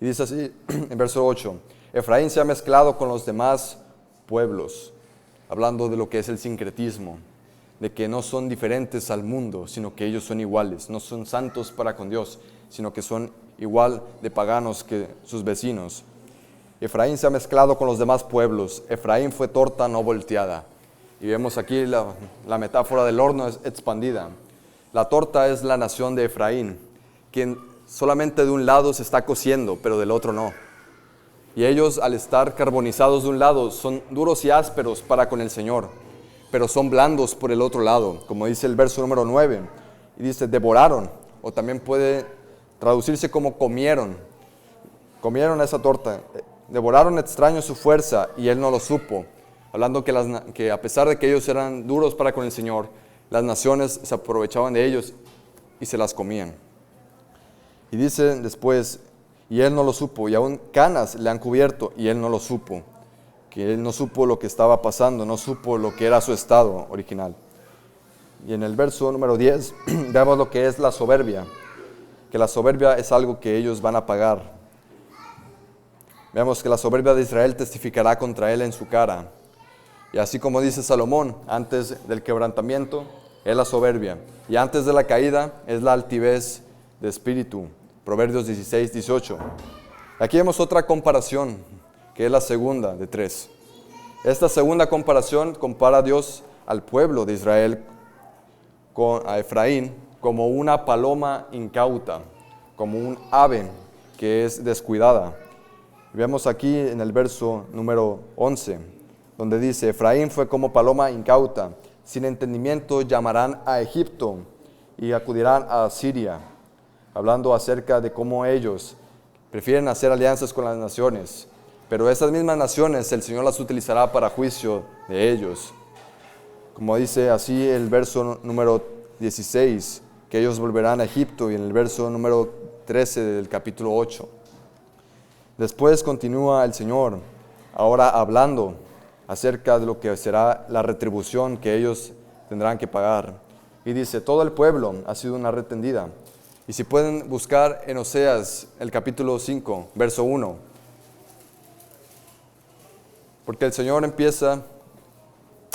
Y dice así en verso 8, Efraín se ha mezclado con los demás pueblos, hablando de lo que es el sincretismo, de que no son diferentes al mundo, sino que ellos son iguales, no son santos para con Dios, sino que son igual de paganos que sus vecinos. Efraín se ha mezclado con los demás pueblos, Efraín fue torta no volteada. Y vemos aquí la metáfora del horno es expandida. La torta es la nación de Efraín, quien solamente de un lado se está cociendo, pero del otro no. Y ellos, al estar carbonizados de un lado, son duros y ásperos para con el Señor, pero son blandos por el otro lado, como dice el verso número 9. Y dice, devoraron, o también puede traducirse como comieron esa torta. Devoraron extraños su fuerza y él no lo supo. Hablando que a pesar de que ellos eran duros para con el Señor, las naciones se aprovechaban de ellos y se las comían. Y dice después, y él no lo supo, y aún canas le han cubierto, y él no lo supo. Que él no supo lo que estaba pasando, no supo lo que era su estado original. Y en el verso número 10, vemos lo que es la soberbia, que la soberbia es algo que ellos van a pagar. Vemos que la soberbia de Israel testificará contra él en su cara. Y así como dice Salomón, antes del quebrantamiento es la soberbia, y antes de la caída es la altivez de espíritu. Proverbios 16, 18. Aquí vemos otra comparación, que es la segunda de 3. Esta segunda comparación compara a Dios al pueblo de Israel, a Efraín, como una paloma incauta, como un ave que es descuidada. Vemos aquí en el verso número 11, donde dice, Efraín fue como paloma incauta, sin entendimiento llamarán a Egipto y acudirán a Siria, hablando acerca de cómo ellos prefieren hacer alianzas con las naciones, pero esas mismas naciones el Señor las utilizará para juicio de ellos. Como dice así el verso número 16, que ellos volverán a Egipto, y en el verso número 13 del capítulo 8. Después continúa el Señor, ahora hablando acerca de lo que será la retribución que ellos tendrán que pagar. Y dice, todo el pueblo ha sido una red tendida. Y si pueden buscar en Oseas el capítulo 5, verso 1. Porque el Señor empieza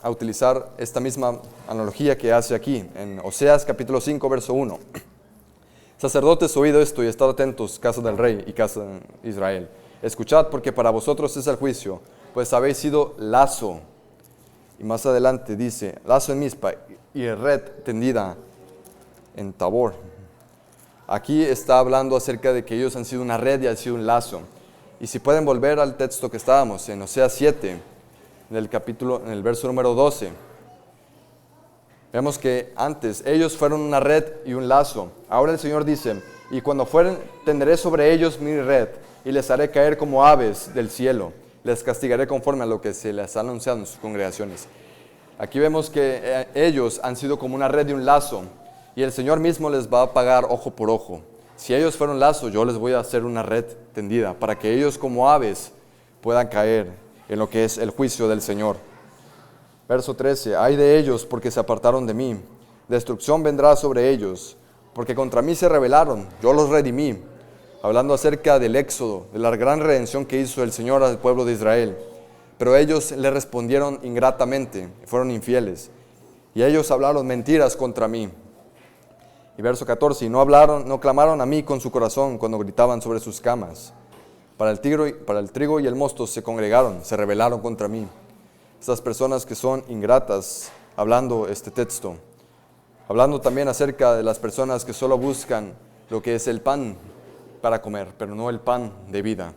a utilizar esta misma analogía que hace aquí, en Oseas capítulo 5, verso 1. Sacerdotes, oíd esto y estad atentos, casa del rey y casa de Israel. Escuchad, porque para vosotros es el juicio, pues habéis sido lazo. Y más adelante dice, lazo en Mizpa y red tendida en Tabor. Aquí está hablando acerca de que ellos han sido una red y han sido un lazo. Y si pueden volver al texto que estábamos, en Oseas 7, en el verso número 12, vemos que antes ellos fueron una red y un lazo. Ahora el Señor dice, y cuando fueren, tenderé sobre ellos mi red, y les haré caer como aves del cielo. Les castigaré conforme a lo que se les ha anunciado en sus congregaciones. Aquí vemos que ellos han sido como una red y un lazo, y el Señor mismo les va a pagar ojo por ojo. Si ellos fueron lazo, yo les voy a hacer una red tendida, para que ellos como aves puedan caer en lo que es el juicio del Señor. Verso 13, ay de ellos porque se apartaron de mí, destrucción vendrá sobre ellos, porque contra mí se rebelaron, yo los redimí. Hablando acerca del éxodo, de la gran redención que hizo el Señor al pueblo de Israel. Pero ellos le respondieron ingratamente, fueron infieles, y ellos hablaron mentiras contra mí. Y verso 14, y no clamaron a mí con su corazón cuando gritaban sobre sus camas. Para el trigo y el mosto se congregaron, se rebelaron contra mí. Estas personas que son ingratas, hablando este texto, hablando también acerca de las personas que solo buscan lo que es el pan para comer, pero no el pan de vida.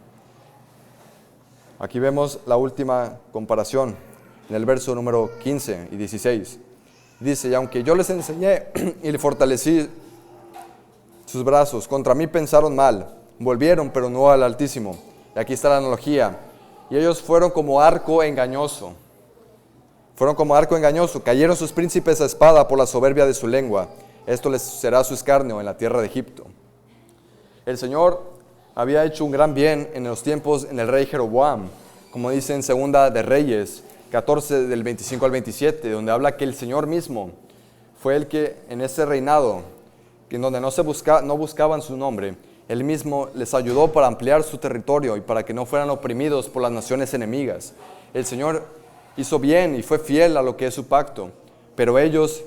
Aquí vemos la última comparación en el verso número 15 y 16. Dice, y aunque yo les enseñé y le fortalecí sus brazos, contra mí pensaron mal, volvieron pero no al Altísimo. Y aquí está la analogía. Y ellos fueron como arco engañoso. Cayeron sus príncipes a espada por la soberbia de su lengua. Esto les será su escarnio en la tierra de Egipto. El Señor había hecho un gran bien en los tiempos en el rey Jeroboam, como dice en Segunda de Reyes 14 del 25 al 27, donde habla que el Señor mismo fue el que en ese reinado, en donde no buscaban su nombre, Él mismo les ayudó para ampliar su territorio y para que no fueran oprimidos por las naciones enemigas. El Señor hizo bien y fue fiel a lo que es su pacto, pero ellos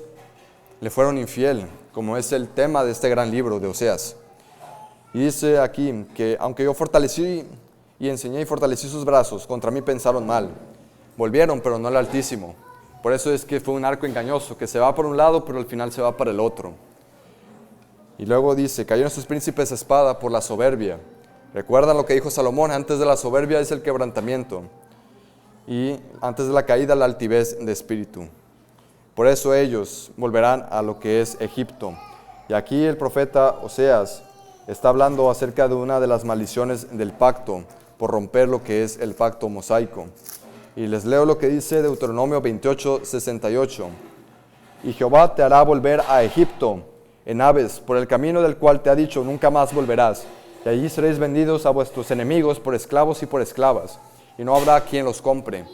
le fueron infiel, como es el tema de este gran libro de Oseas. Y dice aquí que aunque yo fortalecí y enseñé y fortalecí sus brazos, contra mí pensaron mal. Volvieron, pero no al Altísimo. Por eso es que fue un arco engañoso, que se va por un lado, pero al final se va para el otro. Y luego dice, cayeron sus príncipes a espada por la soberbia. ¿Recuerdan lo que dijo Salomón? Antes de la soberbia es el quebrantamiento. Y antes de la caída, la altivez de espíritu. Por eso ellos volverán a lo que es Egipto. Y aquí el profeta Oseas está hablando acerca de una de las maldiciones del pacto, por romper lo que es el pacto mosaico. Y les leo lo que dice Deuteronomio 28:68. Y Jehová te hará volver a Egipto en aves, por el camino del cual te ha dicho, nunca más volverás. Y allí seréis vendidos a vuestros enemigos por esclavos y por esclavas, y no habrá quien los compre.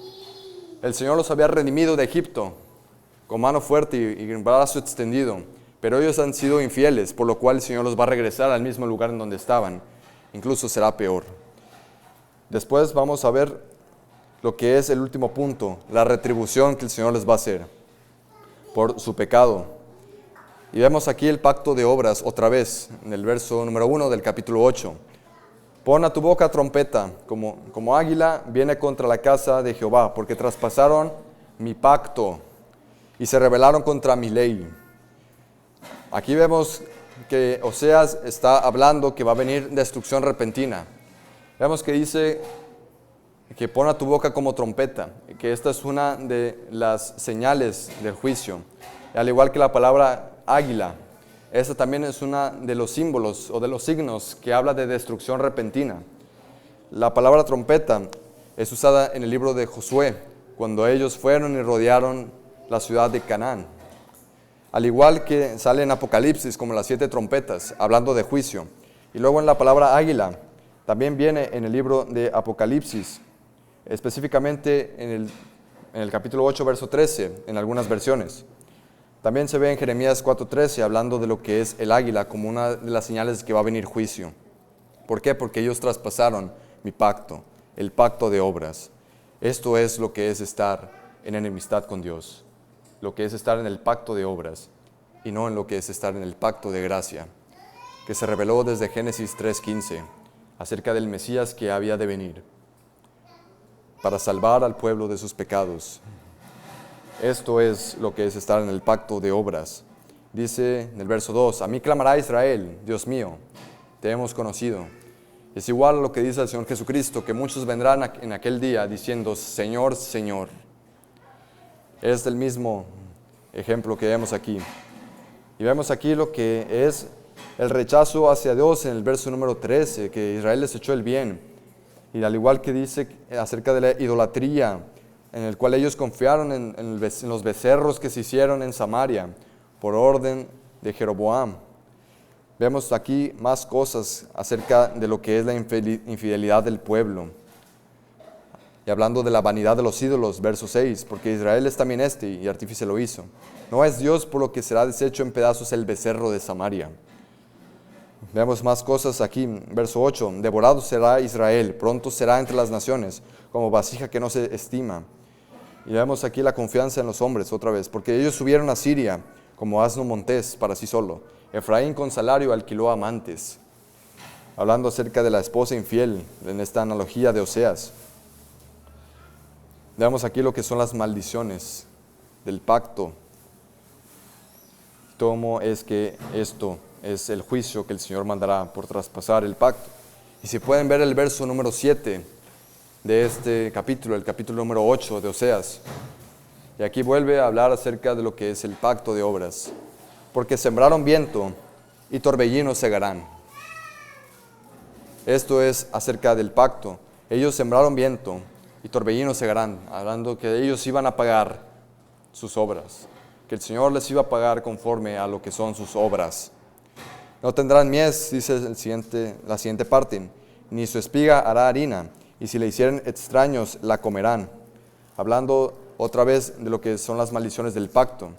El Señor los había redimido de Egipto, con mano fuerte y brazo extendido, pero ellos han sido infieles, por lo cual el Señor los va a regresar al mismo lugar en donde estaban. Incluso será peor. Después vamos a ver lo que es el último punto, la retribución que el Señor les va a hacer por su pecado. Y vemos aquí el pacto de obras otra vez, en el verso número 1 del capítulo 8. Pon a tu boca trompeta, como águila viene contra la casa de Jehová, porque traspasaron mi pacto y se rebelaron contra mi ley. Aquí vemos que Oseas está hablando que va a venir destrucción repentina. Vemos que dice que pon a tu boca como trompeta, que esta es una de las señales del juicio. Al igual que la palabra águila, esta también es una de los símbolos o de los signos que habla de destrucción repentina. La palabra trompeta es usada en el libro de Josué, cuando ellos fueron y rodearon la ciudad de Canaán. Al igual que sale en Apocalipsis como las 7 trompetas, hablando de juicio. Y luego en la palabra águila, también viene en el libro de Apocalipsis, específicamente en el capítulo 8, verso 13, en algunas versiones. También se ve en Jeremías 4:13, hablando de lo que es el águila, como una de las señales de que va a venir juicio. ¿Por qué? Porque ellos traspasaron mi pacto, el pacto de obras. Esto es lo que es estar en enemistad con Dios, lo que es estar en el pacto de obras, y no en lo que es estar en el pacto de gracia, que se reveló desde Génesis 3:15, acerca del Mesías que había de venir, para salvar al pueblo de sus pecados. Esto es lo que es estar en el pacto de obras. Dice en el verso 2, a mí clamará Israel, Dios mío, te hemos conocido. Es igual a lo que dice el Señor Jesucristo, que muchos vendrán en aquel día diciendo, Señor, Señor. Es el mismo ejemplo que vemos aquí. Y vemos aquí lo que es el rechazo hacia Dios en el verso número 13, que Israel les echó el bien. Y al igual que dice acerca de la idolatría, en el cual ellos confiaron en los becerros que se hicieron en Samaria, por orden de Jeroboam. Vemos aquí más cosas acerca de lo que es la infidelidad del pueblo. Y hablando de la vanidad de los ídolos, verso 6, porque Israel es también y artífice lo hizo. No es Dios por lo que será deshecho en pedazos el becerro de Samaria. Vemos más cosas aquí, verso 8, devorado será Israel, pronto será entre las naciones, como vasija que no se estima. Y vemos aquí la confianza en los hombres otra vez, porque ellos subieron a Siria como asno montés para sí solo. Efraín con salario alquiló amantes. hablando acerca de la esposa infiel en esta analogía de Oseas. Veamos aquí lo que son las maldiciones del pacto. Cómo es que esto es el juicio que el Señor mandará por traspasar el pacto. Y si pueden ver el verso número 7 de este capítulo, el capítulo número 8 de Oseas. Y aquí vuelve a hablar acerca de lo que es el pacto de obras. Porque sembraron viento y torbellinos segarán. Esto es acerca del pacto. Ellos sembraron viento y torbellinos segarán, hablando que ellos iban a pagar sus obras, que el Señor les iba a pagar conforme a lo que son sus obras. No tendrán mies, dice la siguiente parte, ni su espiga hará harina, y si le hicieren extraños, la comerán. Hablando otra vez de lo que son las maldiciones del pacto,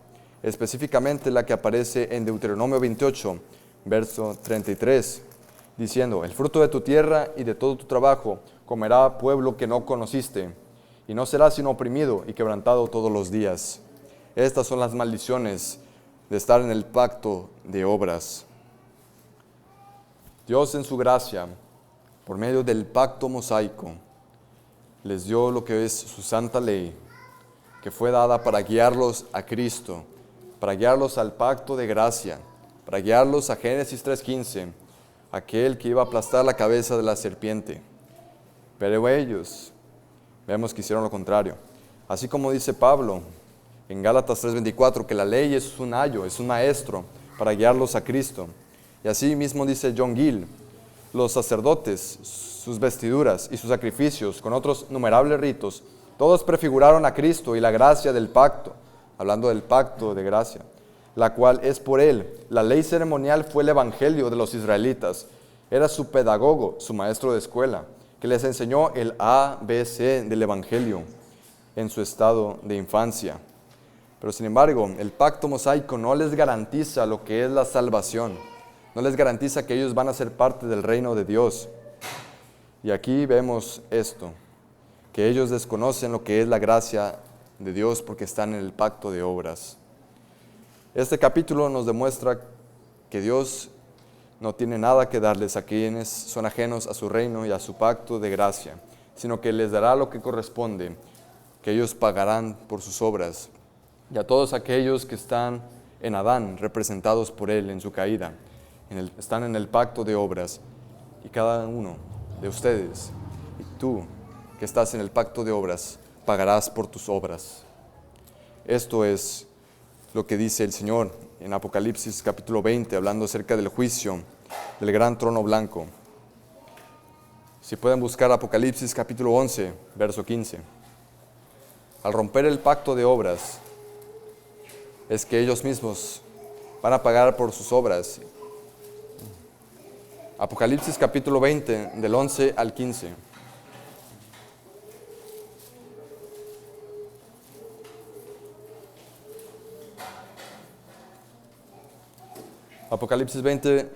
específicamente la que aparece en Deuteronomio 28, verso 33, diciendo, el fruto de tu tierra y de todo tu trabajo comerá pueblo que no conociste, y no será sino oprimido y quebrantado todos los días. Estas son las maldiciones de estar en el pacto de obras. Dios en su gracia, por medio del pacto mosaico, les dio lo que es su santa ley, que fue dada para guiarlos a Cristo, para guiarlos al pacto de gracia, para guiarlos a Génesis 3:15, aquel que iba a aplastar la cabeza de la serpiente. Pero ellos, vemos que hicieron lo contrario. Así como dice Pablo en Gálatas 3:24, que la ley es un ayo, es un maestro para guiarlos a Cristo. Y así mismo dice John Gill, los sacerdotes, sus vestiduras y sus sacrificios, con otros innumerables ritos, todos prefiguraron a Cristo y la gracia del pacto, hablando del pacto de gracia, la cual es por él. La ley ceremonial fue el evangelio de los israelitas, era su pedagogo, su maestro de escuela, que les enseñó el ABC del evangelio en su estado de infancia. Pero sin embargo, el pacto mosaico no les garantiza lo que es la salvación, no les garantiza que ellos van a ser parte del reino de Dios. Y aquí vemos esto, que ellos desconocen lo que es la gracia de Dios porque están en el pacto de obras. Este capítulo nos demuestra que Dios no tiene nada que darles a quienes son ajenos a su reino y a su pacto de gracia, sino que les dará lo que corresponde, que ellos pagarán por sus obras. Y a todos aquellos que están en Adán, representados por él en su caída, están en el pacto de obras. Y cada uno de ustedes, y tú que estás en el pacto de obras, pagarás por tus obras. Esto es lo que dice el Señor en Apocalipsis capítulo 20, hablando acerca del juicio del gran trono blanco. Si pueden buscar Apocalipsis capítulo 11, verso 15. Al romper el pacto de obras, es que ellos mismos van a pagar por sus obras. Apocalipsis capítulo 20, del 11 al 15. Apocalipsis 20,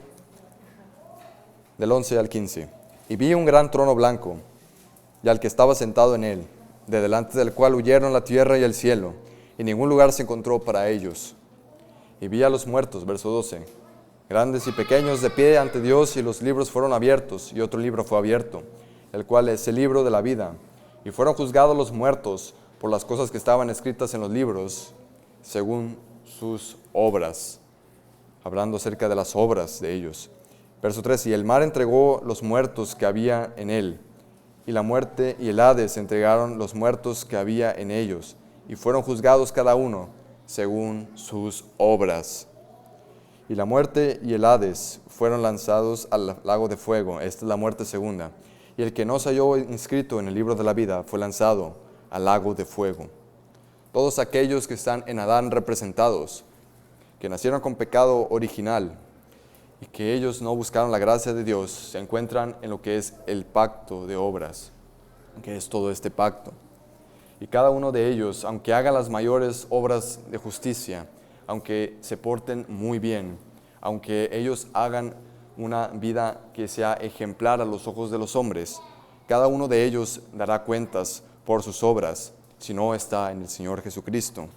del 11 al 15. Y vi un gran trono blanco, y al que estaba sentado en él, de delante del cual huyeron la tierra y el cielo, y ningún lugar se encontró para ellos. Y vi a los muertos, verso 12, grandes y pequeños, de pie ante Dios, y los libros fueron abiertos, y otro libro fue abierto, el cual es el libro de la vida. Y fueron juzgados los muertos por las cosas que estaban escritas en los libros, según sus obras. Hablando acerca de las obras de ellos. Verso 13, y el mar entregó los muertos que había en él, y la muerte y el Hades entregaron los muertos que había en ellos, y fueron juzgados cada uno según sus obras. Y la muerte y el Hades fueron lanzados al lago de fuego. Esta es la muerte segunda. Y el que no se halló inscrito en el libro de la vida fue lanzado al lago de fuego. Todos aquellos que están en Adán representados, que nacieron con pecado original y que ellos no buscaron la gracia de Dios, se encuentran en lo que es el pacto de obras, que es todo este pacto. Y cada uno de ellos, aunque hagan las mayores obras de justicia, aunque se porten muy bien, aunque ellos hagan una vida que sea ejemplar a los ojos de los hombres, cada uno de ellos dará cuentas por sus obras, si no está en el Señor Jesucristo.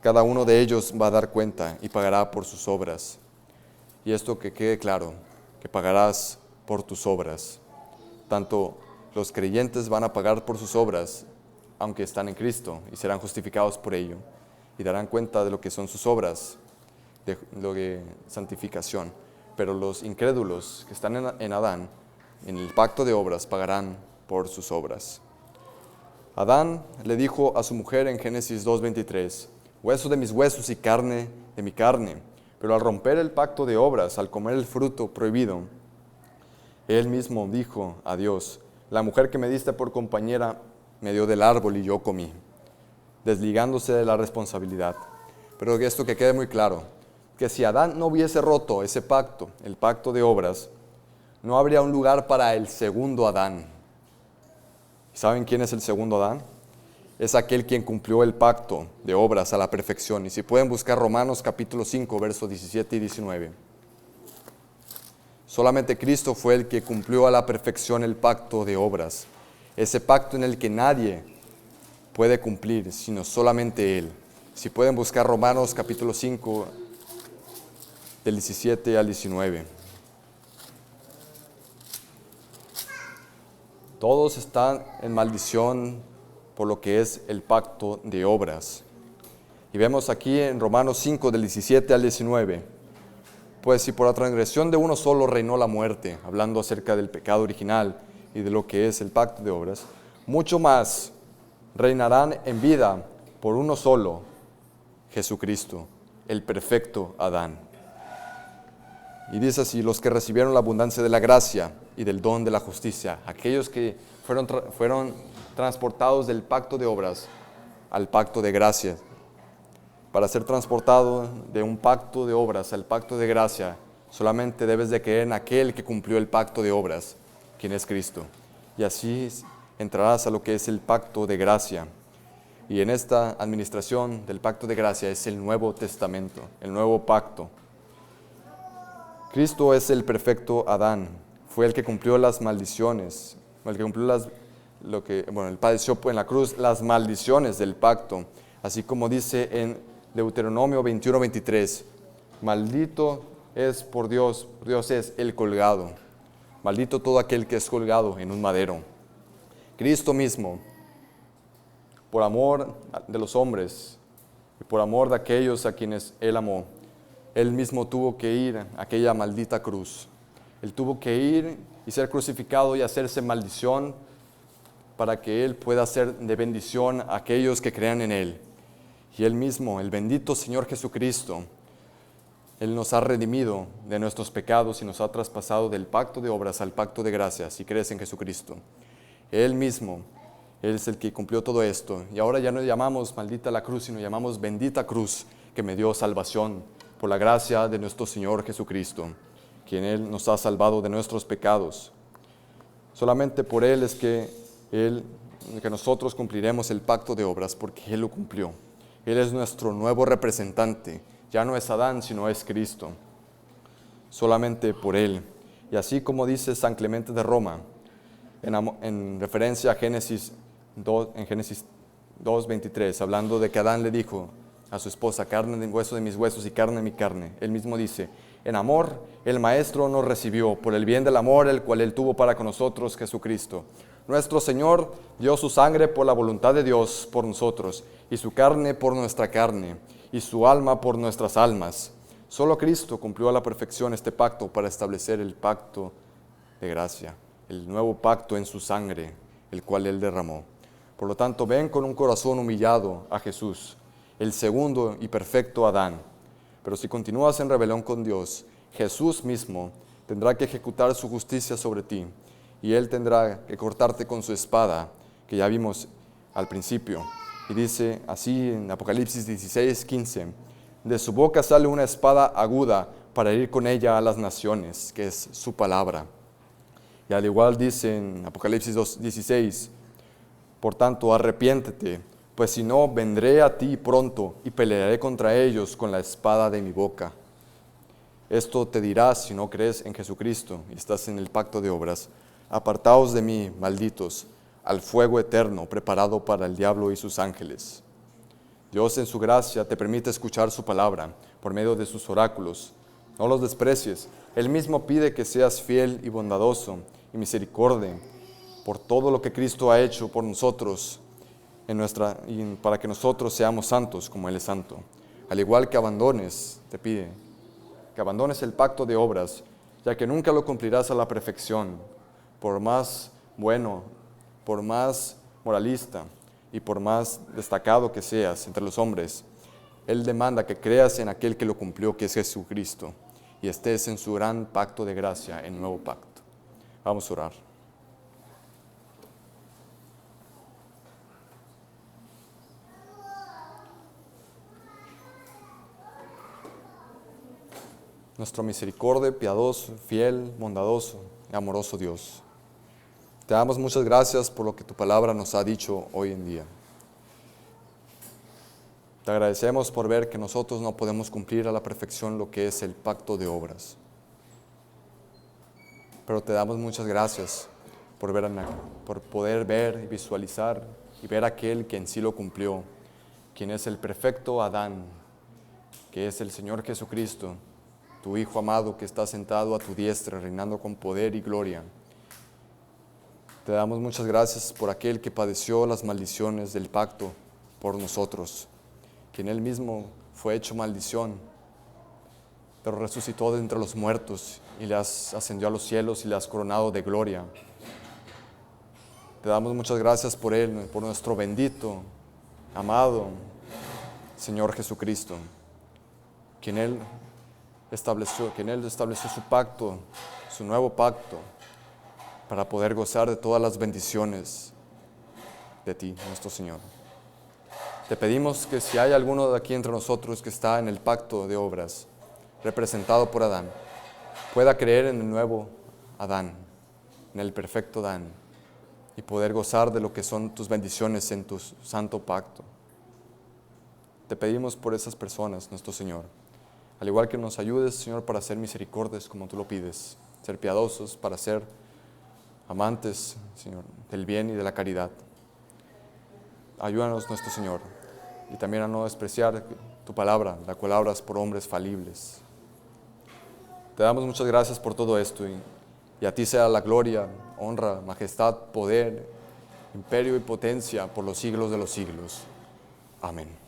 Cada uno de ellos va a dar cuenta y pagará por sus obras. Y esto que quede claro, que pagarás por tus obras. Tanto los creyentes van a pagar por sus obras, aunque están en Cristo, y serán justificados por ello, y darán cuenta de lo que son sus obras, de lo de santificación. Pero los incrédulos que están en Adán, en el pacto de obras, pagarán por sus obras. Adán le dijo a su mujer en Génesis 2:23, hueso de mis huesos y carne de mi carne. Pero al romper el pacto de obras, al comer el fruto prohibido, él mismo dijo a Dios, la mujer que me diste por compañera me dio del árbol y yo comí, desligándose de la responsabilidad. Pero esto que quede muy claro, que si Adán no hubiese roto ese pacto, el pacto de obras, no habría un lugar para el segundo Adán. ¿Saben quién es el segundo Adán? Es aquel quien cumplió el pacto de obras a la perfección. Y si pueden buscar Romanos capítulo 5, versos 17 y 19. Solamente Cristo fue el que cumplió a la perfección el pacto de obras. Ese pacto en el que nadie puede cumplir, sino solamente Él. Si pueden buscar Romanos capítulo 5, del 17 al 19. Todos están en maldición por lo que es el pacto de obras. Y vemos aquí en Romanos 5, del 17 al 19, pues si por la transgresión de uno solo reinó la muerte, hablando acerca del pecado original y de lo que es el pacto de obras, mucho más reinarán en vida por uno solo, Jesucristo, el perfecto Adán. Y dice así, los que recibieron la abundancia de la gracia y del don de la justicia, aquellos que fueron transportados del pacto de obras al pacto de gracia. Para ser transportado de un pacto de obras al pacto de gracia, solamente debes de creer en aquel que cumplió el pacto de obras, quien es Cristo. Y así entrarás a lo que es el pacto de gracia. Y en esta administración del pacto de gracia es el Nuevo Testamento, el nuevo pacto. Cristo es el perfecto Adán, fue el que cumplió las maldiciones, el que cumplió él padeció en la cruz las maldiciones del pacto, así como dice en Deuteronomio 21:23, maldito es por Dios es el colgado, maldito todo aquel que es colgado en un madero. Cristo mismo, por amor de los hombres y por amor de aquellos a quienes Él amó, Él mismo tuvo que ir a aquella maldita cruz. Él tuvo que ir y ser crucificado y hacerse maldición para que Él pueda hacer de bendición a aquellos que crean en Él. Y Él mismo, el bendito Señor Jesucristo, Él nos ha redimido de nuestros pecados y nos ha traspasado del pacto de obras al pacto de gracia, si crees en Jesucristo. Él mismo, Él es el que cumplió todo esto. Y ahora ya no llamamos maldita la cruz, sino llamamos bendita cruz que me dio salvación por la gracia de nuestro Señor Jesucristo, quien Él nos ha salvado de nuestros pecados. Solamente por Él es que nosotros cumpliremos el pacto de obras, porque Él lo cumplió. Él es nuestro nuevo representante. Ya no es Adán, sino es Cristo. Solamente por Él. Y así como dice San Clemente de Roma, en referencia a Génesis 2:23, hablando de que Adán le dijo a su esposa, carne de hueso de mis huesos y carne de mi carne. Él mismo dice, en amor el Maestro nos recibió, por el bien del amor el cual Él tuvo para con nosotros, Jesucristo. Nuestro Señor dio su sangre por la voluntad de Dios por nosotros, y su carne por nuestra carne, y su alma por nuestras almas. Solo Cristo cumplió a la perfección este pacto para establecer el pacto de gracia, el nuevo pacto en su sangre, el cual Él derramó. Por lo tanto, ven con un corazón humillado a Jesús, el segundo y perfecto Adán. Pero si continúas en rebelión con Dios, Jesús mismo tendrá que ejecutar su justicia sobre ti, y Él tendrá que cortarte con su espada, que ya vimos al principio. Y dice así en Apocalipsis 16:15, de su boca sale una espada aguda para herir con ella a las naciones, que es su palabra. Y al igual dice en Apocalipsis 2:16, por tanto arrepiéntete, pues si no, vendré a ti pronto y pelearé contra ellos con la espada de mi boca. Esto te dirás si no crees en Jesucristo y estás en el pacto de obras. Apartaos de mí, malditos, al fuego eterno preparado para el diablo y sus ángeles. Dios en su gracia te permite escuchar su palabra por medio de sus oráculos, No los desprecies. Él mismo pide que seas fiel y bondadoso y misericordia por todo lo que Cristo ha hecho por nosotros para que nosotros seamos santos como Él es santo. Al igual que te pide que abandones el pacto de obras, ya que nunca lo cumplirás a la perfección, por más bueno, por más moralista y por más destacado que seas entre los hombres. Él demanda que creas en aquel que lo cumplió, que es Jesucristo, y estés en su gran pacto de gracia, el nuevo pacto. Vamos a orar. Nuestro misericordia, piadoso, fiel, bondadoso y amoroso Dios. Te damos muchas gracias por lo que tu palabra nos ha dicho hoy en día. Te agradecemos por ver que nosotros no podemos cumplir a la perfección lo que es el pacto de obras. Pero te damos muchas gracias por poder ver y visualizar y ver aquel que en sí lo cumplió, quien es el perfecto Adán, que es el Señor Jesucristo, tu Hijo amado que está sentado a tu diestra, reinando con poder y gloria. Te damos muchas gracias por aquel que padeció las maldiciones del pacto por nosotros, quien Él mismo fue hecho maldición, pero resucitó de entre los muertos y le ascendió a los cielos y le has coronado de gloria. Te damos muchas gracias por Él, por nuestro bendito, amado Señor Jesucristo, quien Él estableció su pacto, su nuevo pacto, para poder gozar de todas las bendiciones de ti, nuestro Señor. Te pedimos que si hay alguno de aquí entre nosotros que está en el pacto de obras, representado por Adán, pueda creer en el nuevo Adán, en el perfecto Adán, y poder gozar de lo que son tus bendiciones en tu santo pacto. Te pedimos por esas personas, nuestro Señor, al igual que nos ayudes, Señor, para ser misericordios como tú lo pides, ser piadosos, para ser amantes, Señor, del bien y de la caridad. Ayúdanos, nuestro Señor, y también a no despreciar tu palabra, la cual hablas por hombres falibles. Te damos muchas gracias por todo esto y a ti sea la gloria, honra, majestad, poder, imperio y potencia por los siglos de los siglos. Amén.